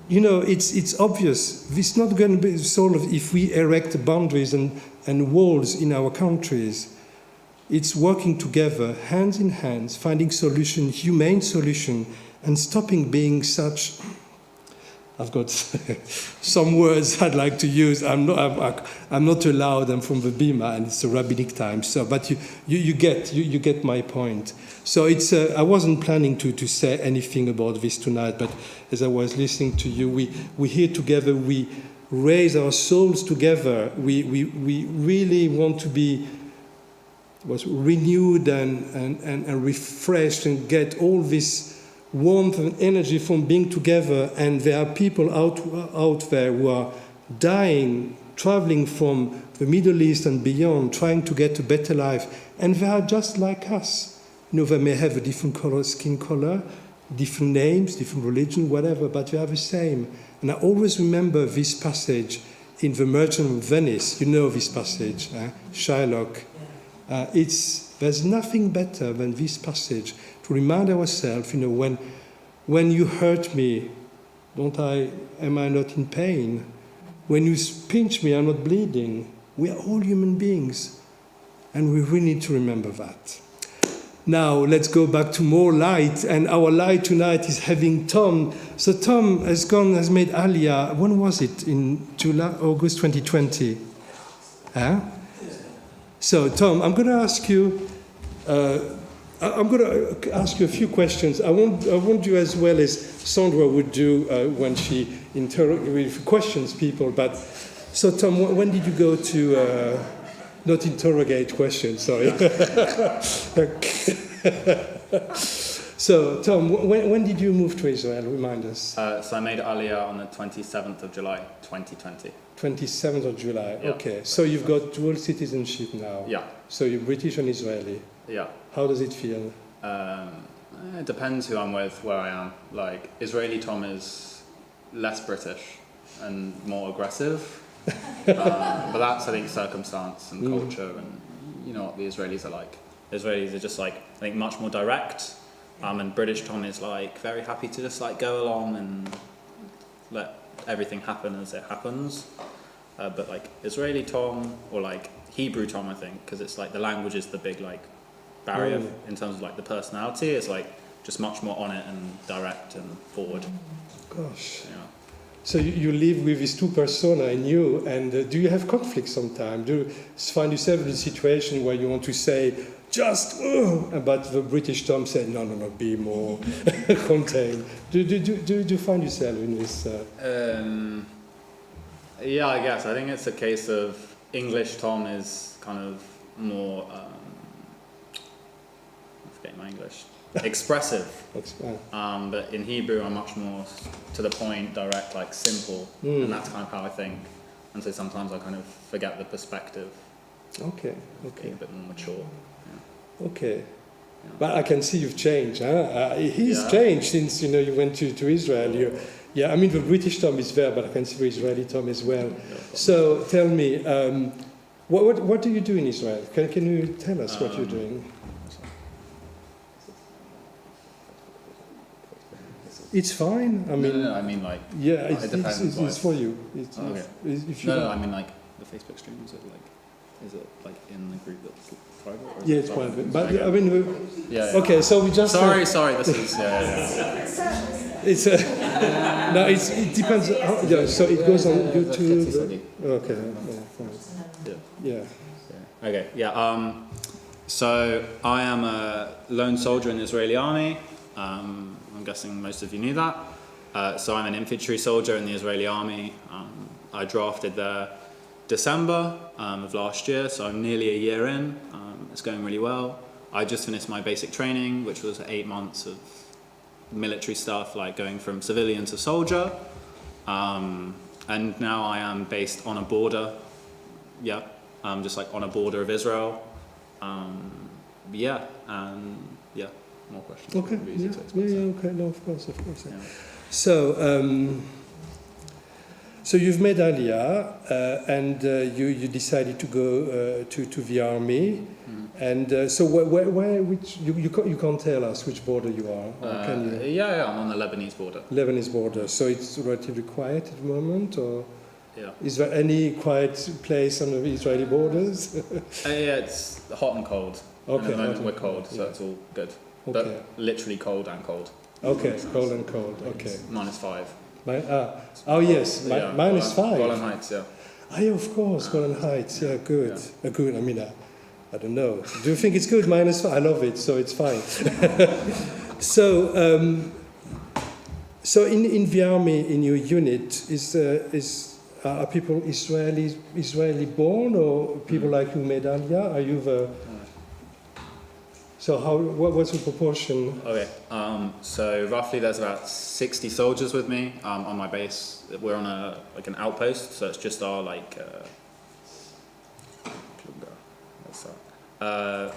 it's obvious. It's not going to be solved if we erect boundaries and walls in our countries. It's working together, hands in hands, finding solution, humane solution, and stopping being such. I've got some words I'd like to use. I'm not allowed. I'm from the Bima, and it's a rabbinic time. So, but you get my point. So it's. I wasn't planning to say anything about this tonight, but as I was listening to you, we here together. We raise our souls together. We really want to be renewed and refreshed and get all this warmth and energy from being together. And there are people out there who are dying, traveling from the Middle East and beyond, trying to get a better life. And they are just like us. They may have a different skin color, different names, different religion, whatever, but they are the same. And I always remember this passage in The Merchant of Venice. This passage, Shylock. There's nothing better than this passage to remind ourselves, when you hurt me, am I not in pain? When you pinch me, I'm not bleeding. We are all human beings, and we really need to remember that. Now, let's go back to more light, and our light tonight is having Tom. So Tom has made Aliyah, when was it? In August 2020? Huh? So, Tom, I'm going to ask you a few questions. I won't do as well as Sandra would do when she questions people. But so, Tom, when did you go to not interrogate questions? Sorry. So, Tom, when did you move to Israel? Remind us. So I made Aliyah on the 27th of July, 2020. 27th of July. Yeah. Okay, so you've got dual citizenship now. Yeah, So you're British and Israeli. yeah. How does it feel? It depends who I'm with, where I am. Like, Israeli Tom is less British and more aggressive. But that's, I think, circumstance and culture, and you know what the Israelis are like. Israelis are just like, I think, much more direct. And British Tom is like very happy to just like go along and let everything happen as it happens. But like Israeli Tom, or like Hebrew Tom, I think, because it's like the language is the big like barrier in terms of like the personality. It's like just much more on it and direct and forward. Gosh. Yeah. So you live with these two personas in you, and do you have conflict sometimes? Do you find yourself in a situation where you want to say, just, but the British Tom said, no, be more contained. Do you find yourself in this? Yeah, I guess. I think it's a case of English Tom is kind of more, I'm forgetting my English, expressive. But in Hebrew, I'm much more to the point, direct, like simple. And that's kind of how I think. And so sometimes I kind of forget the perspective. Okay. Being a bit more mature. Okay. Yeah. But I can see you've changed. Huh? He's changed since you went to Israel. I mean the British Tom is there, but I can see the Israeli Tom as well. So tell me, what do you do in Israel? Can you tell us what you're doing? It's fine. I mean, no, I mean like it depends. it's for you. Okay. If you I mean like the Facebook stream. Is it like in the group that's private? Or yeah, it's private. But okay. I mean, okay. So we just sorry. This is It's no. It depends. So it goes on YouTube. Okay. Yeah. Okay. Yeah. So I am a lone soldier in the Israeli army. I'm guessing most of you knew that. So I'm an infantry soldier in the Israeli army. I drafted there December of last year, so I'm nearly a year in. It's going really well. I just finished my basic training, which was 8 months of military stuff, like going from civilian to soldier. And now I am based on a border. Just like on a border of Israel. More questions. Okay. Okay. No, of course. Yeah. So, so you've made Aliyah, and you decided to go to the army, and so which you can't tell us which border you are, or can you? Yeah, I'm on the Lebanese border. Lebanese border. So it's relatively quiet at the moment, or Yeah. is there any quiet place on the Israeli borders? It's hot and cold. Okay. And at the moment we're cold, so it's all good. Okay. But literally cold and cold. Okay, cold and cold. Okay. -5. Yes, -5. Golan Heights, yeah. Yeah, of course, Golan Heights. Yeah, good. Good. I mean, I don't know. Do you think it's good? -5. I love it, so it's fine. So in the army, in your unit, are people Israeli born, or people like you made Aliyah? Are you the? So what's the proportion? Okay. So roughly, there's about 60 soldiers with me on my base. We're on an outpost, so it's just our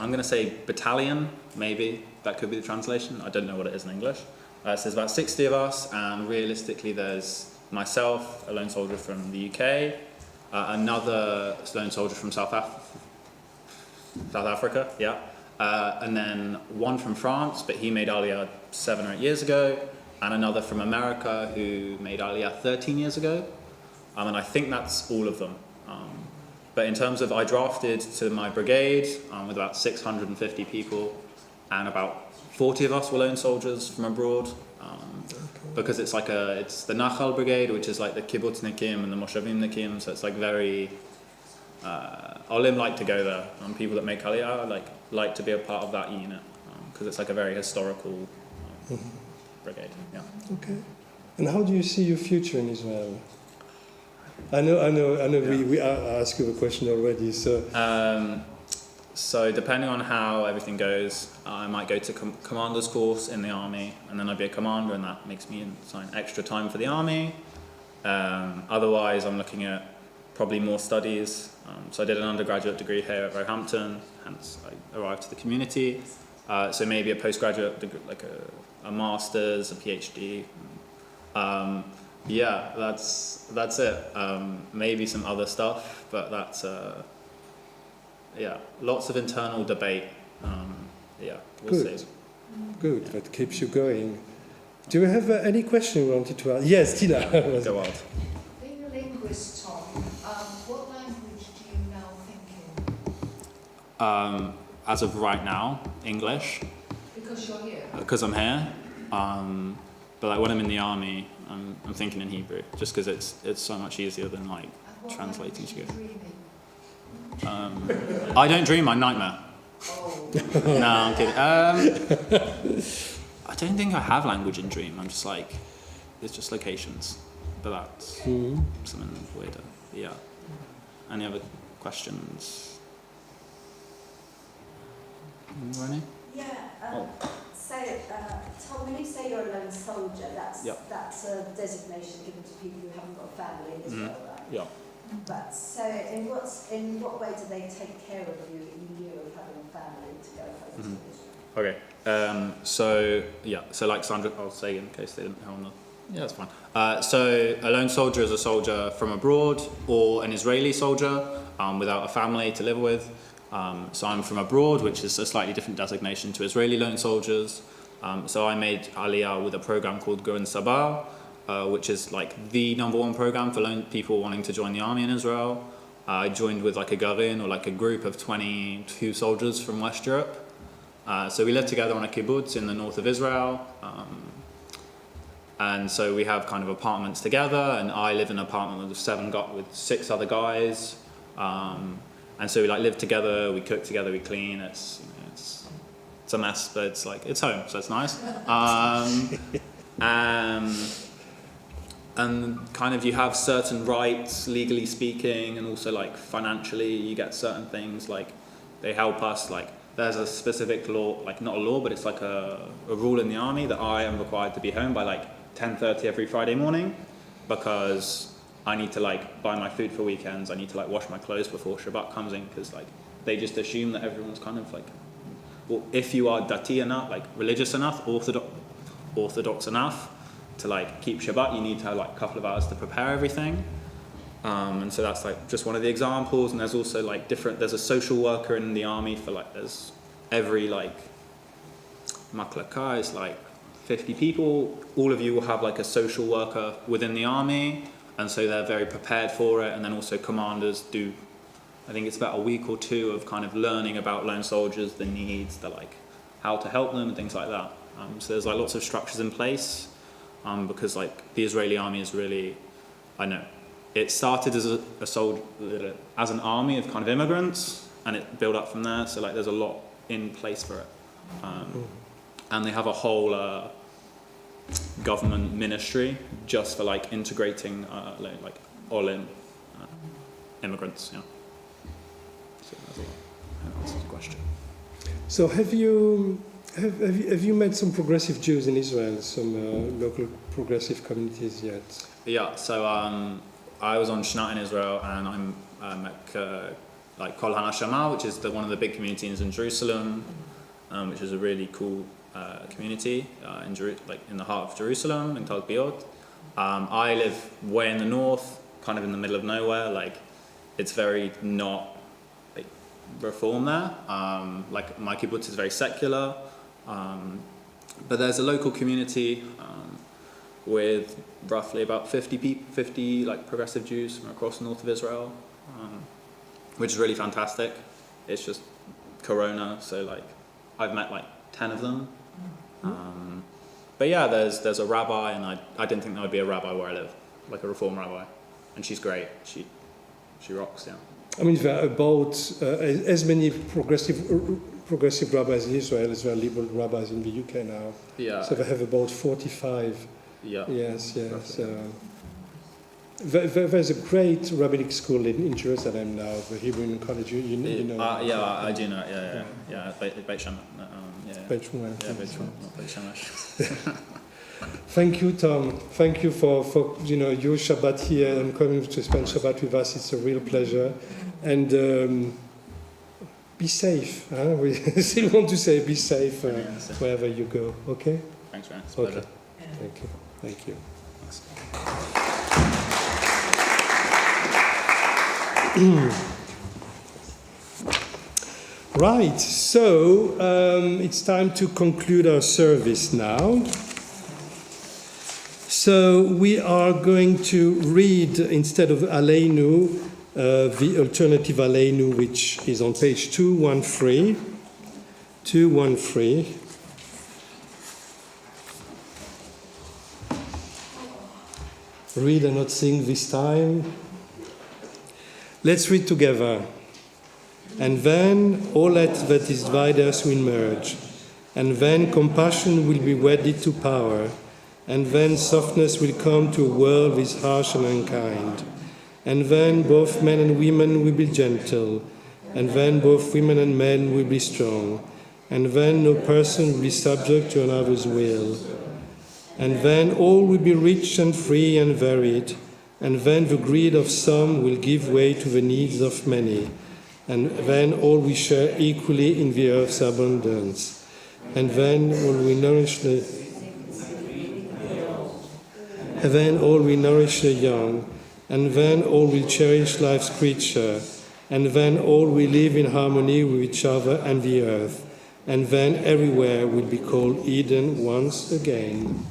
I'm going to say battalion, maybe that could be the translation. I don't know what it is in English. So there's about 60 of us, and realistically, there's myself, a lone soldier from the UK, another lone soldier from South Africa, yeah. And then one from France, but he made Aliyah 7 or 8 years ago, and another from America who made Aliyah 13 years ago. And I think that's all of them. But in terms of, I drafted to my brigade with about 650 people, and about 40 of us were lone soldiers from abroad. Because it's the Nachal Brigade, which is like the Kibbutznikim and the Moshavimnikim, so it's like very... Olim like to go there, and people that make Aliyah like to be a part of that unit, because it's like a very historical brigade. Yeah. Okay. And how do you see your future in Israel? I know. Yeah. We asked you the question already. So depending on how everything goes, I might go to commander's course in the army, and then I'd be a commander, and that makes me assign extra time for the army. Otherwise, I'm looking at probably more studies. So I did an undergraduate degree here at Roehampton, hence I arrived to the community. So maybe a postgraduate degree, like a master's, a PhD. Yeah, that's it. Maybe some other stuff, but that's yeah, lots of internal debate. Yeah, we'll Good. see. Good, that keeps you going. Do you have any question you wanted to ask? Yes, Tina. Go on. Being a linguist, Tom, what language do you now think in? As of right now, English, Because you're here. because I'm here. But like when I'm in the army, I'm thinking in Hebrew, just because it's so much easier than like And what translating language to are go. you dreaming? I don't dream, I nightmare. Oh, No, I'm kidding. I don't think I have language in dream. I'm just like, it's just locations. But that's something weirder. Yeah. Any other questions? René? Yeah, Tom, when you say you're a lone soldier, that's Yep. that's a designation given to people who haven't got a family in Israel, right? Yeah. But so in what way do they take care of you in lieu of having a family to go home to Israel? Okay. So like Sandra, I'll say in case they didn't know on the. Yeah, that's fine. So a lone soldier is a soldier from abroad or an Israeli soldier without a family to live with. So I'm from abroad, which is a slightly different designation to Israeli lone soldiers. So I made Aliyah with a program called Goin Sabah, which is like the #1 program for lone people wanting to join the army in Israel. I joined with like a garin or like a group of 22 soldiers from West Europe. So we lived together on a kibbutz in the north of Israel. And so we have kind of apartments together, and I live in an apartment with 6 other guys. And so we like live together, we cook together, we clean. It's a mess, but it's like it's home, so it's nice. And kind of you have certain rights, legally speaking, and also like financially, you get certain things like they help us. Like there's a specific law, like not a law, but it's like a rule in the army that I am required to be home by like 10:30 every Friday morning, because I need to like buy my food for weekends. I need to like wash my clothes before Shabbat comes in, because like they just assume that everyone's kind of like, well, if you are dati enough, like religious enough, orthodox enough to like keep Shabbat, you need to have like a couple of hours to prepare everything. And so that's like just one of the examples. And there's also like there's a social worker in the army for like, there's every like maklaka is like 50 people. All of you will have like a social worker within the army. And so they're very prepared for it. And then also commanders do, I think it's about a week or 2 of kind of learning about lone soldiers, the needs, like how to help them and things like that. So there's like lots of structures in place, because like the Israeli army is really, I know, it started as an army of kind of immigrants, and it built up from there. So like there's a lot in place for it. And they have a whole government ministry just for like integrating like Olim immigrants. Yeah. So that's a lot. That's the question. So have you met some progressive Jews in Israel, some local progressive communities yet? Yeah. So I was on Shnat in Israel, and I'm at like Kol Hanashama, which is one of the big communities in Jerusalem, which is a really cool community in the heart of Jerusalem in Talpiot. I live way in the north, kind of in the middle of nowhere. Like it's very not like reform there. Like my kibbutz is very secular, but there's a local community with roughly about 50 like progressive Jews from across the north of Israel, which is really fantastic. It's just Corona, so like I've met like 10 of them. But yeah, there's a rabbi, and I didn't think there would be a rabbi where I live, like a reform rabbi, and she's great. She rocks, yeah. I mean, there are about as many progressive rabbis in Israel as there are liberal rabbis in the UK now. Yeah. So they have about 45. Yeah. Yes. There's a great rabbinic school in Jerusalem now, the Hebrew College. You know. Yeah, I do know. Yeah. Beit Shemesh. Beit Shemesh. Yeah, Beit Shemesh, not Beit Shemesh. Thank you, Tom. Thank you for your Shabbat here and coming to spend Shabbat with us. It's a real pleasure. And be safe. Huh? We still want to say be safe wherever you go. Okay? Thanks, Ryan. It's a pleasure. Thank you. Thank you. Right, so it's time to conclude our service now. So we are going to read, instead of Alenu, the alternative Alenu, which is on page 213. 213. Read and not sing this time. Let's read together. And then all that is divided us will merge. And then compassion will be wedded to power. And then softness will come to a world which is harsh and unkind. And then both men and women will be gentle. And then both women and men will be strong. And then no person will be subject to another's will. And then all will be rich and free and varied. And then the greed of some will give way to the needs of many. And then all will share equally in the earth's abundance. And then all will nourish the young. And then all will cherish life's creature. And then all will live in harmony with each other and the earth. And then everywhere will be called Eden once again.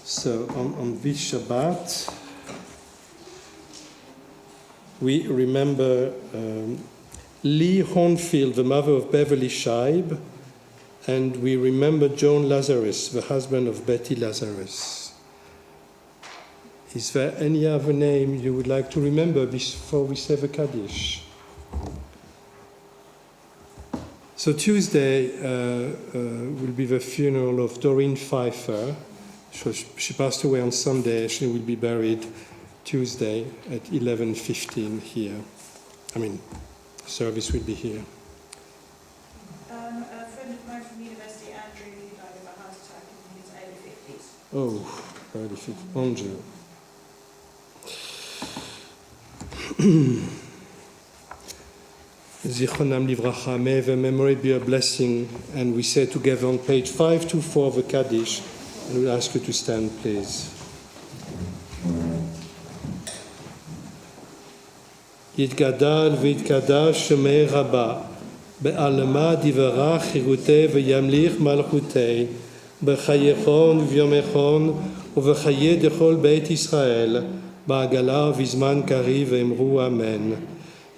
So on this Shabbat, we remember Lee Hornfield, the mother of Beverly Scheib, and we remember John Lazarus, the husband of Betty Lazarus. Is there any other name you would like to remember before we say the Kaddish? So Tuesday will be the funeral of Doreen Pfeiffer. She passed away on Sunday. She will be buried Tuesday at 11:15 here. Service will be here. A friend of mine from university, Andrew, he died of a heart attack in his early 50s. Oh, early 50s. Andrew. Zichronam livracha, may the memory be a blessing. And we say together on page 524 of the Kaddish, and we'll ask you to stand, please. יתגדל ויתקדש שמי רבה, בעלמא דברה חירותי וימליך מלכותי, בחייכון וביומכון ובחיי דכל בית ישראל, בעגלה ובזמן קריב ואמרו אמן.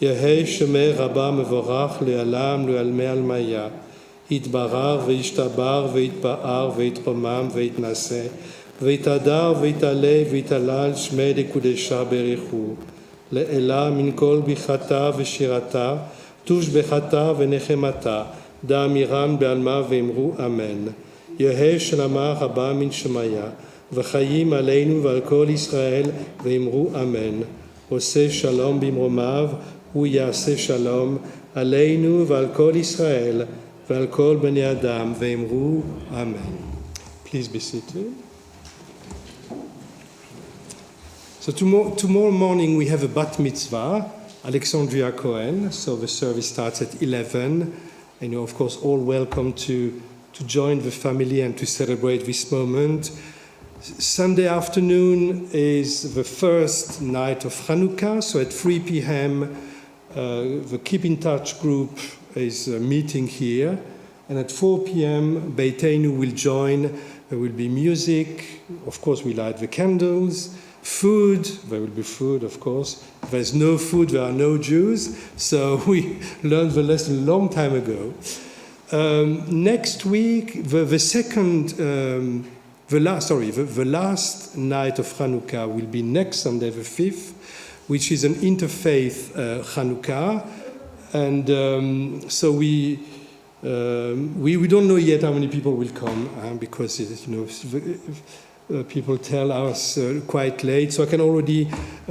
יהי שמי רבה מבורך לעלם לעלמי עלמיה, יתברר וישתבר ויתפאר ויתרומם ויתנשא, ויתהדר ויתעלה ויתהלל שמי דקודשה בריחו. לאלה מן כל ביחתה ושירתה, תושבחתה ונחמתה, דע מירן בעלמה ואמרו אמן. יהי שלמה רבה מן שמיה, וחיים עלינו ועל כל ישראל ואמרו אמן. עושה שלום במרומיו, הוא יעשה שלום עלינו ועל כל ישראל ועל כל בני אדם ואמרו אמן. Please be seated. So tomorrow morning we have a bat mitzvah, Alexandria Cohen. So the service starts at 11. And you're of course all welcome to join the family and to celebrate this moment. Sunday afternoon is the first night of Hanukkah. So at 3 p.m. The Keep in Touch group is meeting here. And at 4 p.m. Beitenu will join. There will be music. Of course we light the candles. Food, there will be food, of course. If there's no food, there are no Jews. So we learned the lesson a long time ago. Next week, the last night of Hanukkah will be next Sunday, the 5th, which is an interfaith Hanukkah. And so we don't know yet how many people will come because people tell us quite late. So I can already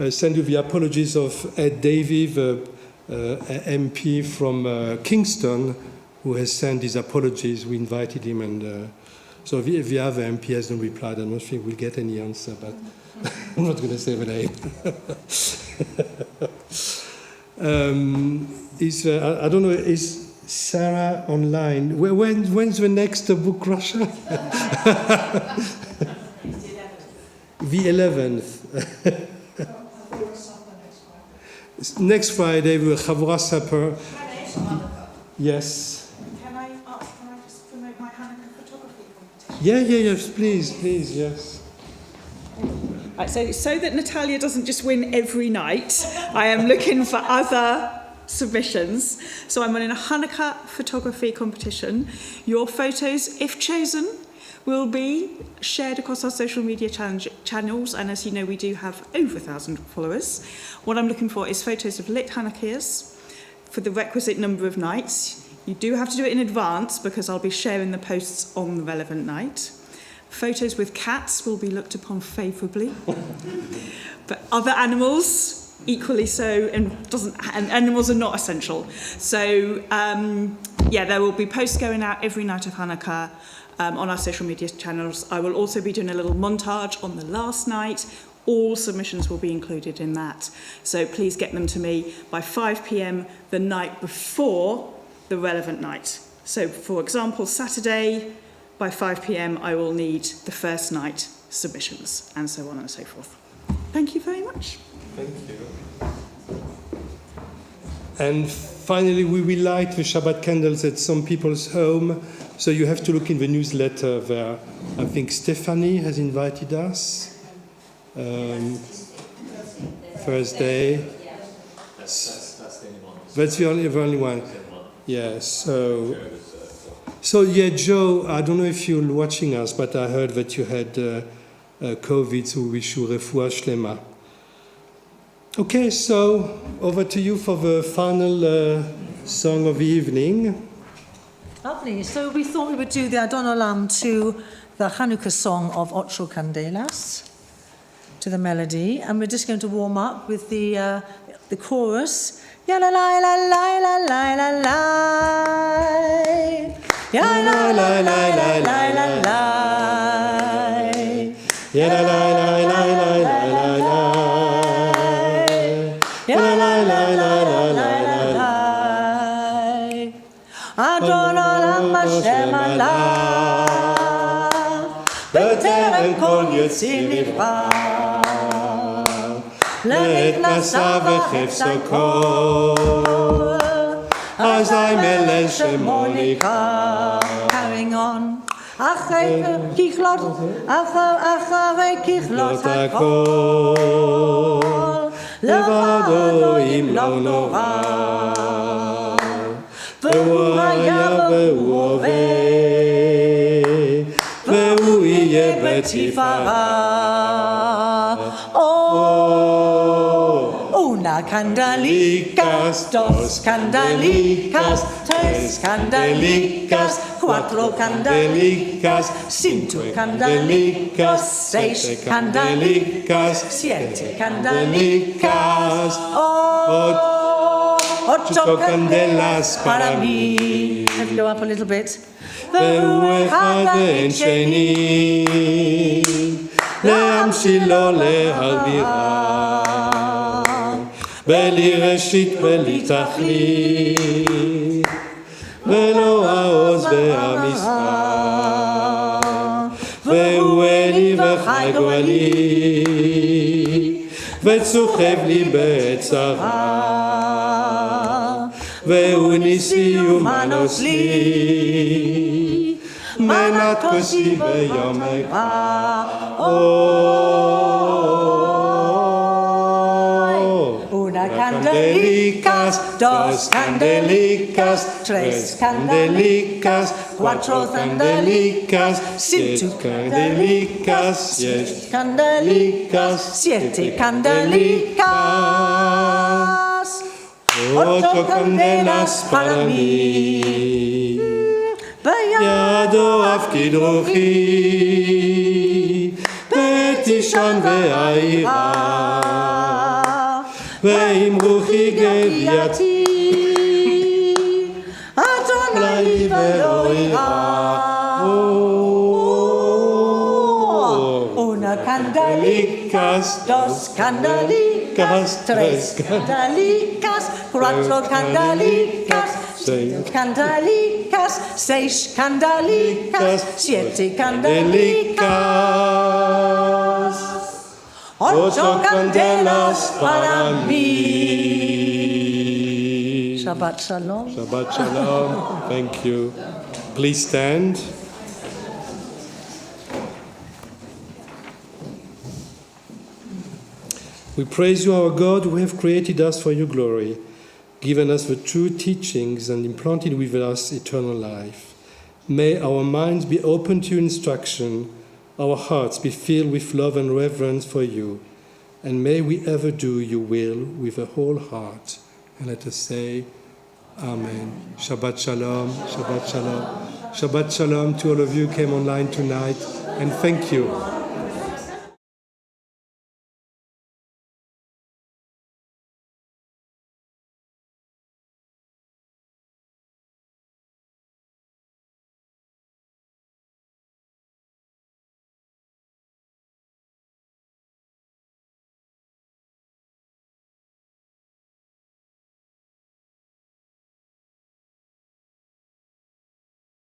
send you the apologies of Ed Davey, the MP from Kingston, who has sent his apologies. We invited him and So if the other MP hasn't replied, I don't think we'll get any answer, but I'm not going to say the name. I don't know, is Sarah online? When's the next book, Russia? The 11th. Next Friday, we will have Chavura Supper. Yes. Can I just promote my Hanukkah photography competition? Yes, please, yes. Right, so that Natalia doesn't just win every night, I am looking for other submissions. So I'm running a Hanukkah photography competition. Your photos, if chosen, will be shared across our social media channels, and as you know, we do have over 1,000 followers. What I'm looking for is photos of lit Hanukkahs for the requisite number of nights. You do have to do it in advance because I'll be sharing the posts on the relevant night. Photos with cats will be looked upon favourably, but other animals equally so, and animals are not essential. So there will be posts going out every night of Hanukkah on our social media channels. I will also be doing a little montage on the last night. All submissions will be included in that. So please get them to me by 5 p.m. the night before the relevant night. So for example, Saturday by 5 p.m. I will need the first night submissions, and so on and so forth. Thank you very much. Thank you. And finally, we will light the Shabbat candles at some people's home. So you have to look in the newsletter there. I think Stephanie has invited us. Thursday. That's the only one. Yeah, so Joe, I don't know if you're watching us, but I heard that you had COVID, so we wish you refuah shlema. Okay, so over to you for the final song of the evening. Lovely. So we thought we would do the Adon Olam to the Hanukkah song of Ocho Candelas, to the melody, and we're just going to warm up with the chorus. Ya la la la la la la la la. Ya la la la la la la la. Ya la la la la la la la la. Ya la la la la la la la. Adon Olam Hashem Allah, בטרם כל יוצא נברא. לעת נשא וחפצו כל, אזי מלא שמו נקרא. Carrying on. אחרי ככלות הכל, לבדו אם לא נורא. והוא היה והוא הווה, והוא יהיה בתפארה. Una candelicas, dos candelicas, tres candelicas, cuatro candelicas, cinco candelicas, seis candelicas, siete candelicas, ocho candelas para mí. Let's go up a little bit. והוא אחד ואין שני, להמשילו להגבירה, בלי ראשית בלי תכלית, ולא העוז והמספר. והוא אלי וחי גואלי, וצוחב לי בצרה, והוא ניסי ומנוס לי, מנת כוסי ביום אקרא. Una candelicas, dos candelicas, tres candelicas, cuatro candelicas, cinco candelicas, seis candelicas, siete candelicas, ocho candelas para mí. בידו הפקיד רוחי, בתישן והעירה, ועם רוחי גבייתי, אדוני ולא אירא. candalicas, dos candalicas, tres candalicas, cuatro candalicas, cinco candalicas, seis candalicas, siete candalicas, ocho candelas para mí. Shabbat shalom. Shabbat shalom. Thank you. Please stand. We praise you, our God, who have created us for your glory, given us the true teachings, and implanted with us eternal life. May our minds be open to your instruction, our hearts be filled with love and reverence for you, and may we ever do your will with a whole heart. And let us say, Amen. Shabbat shalom, Shabbat shalom. Shabbat shalom to all of you who came online tonight, and thank you.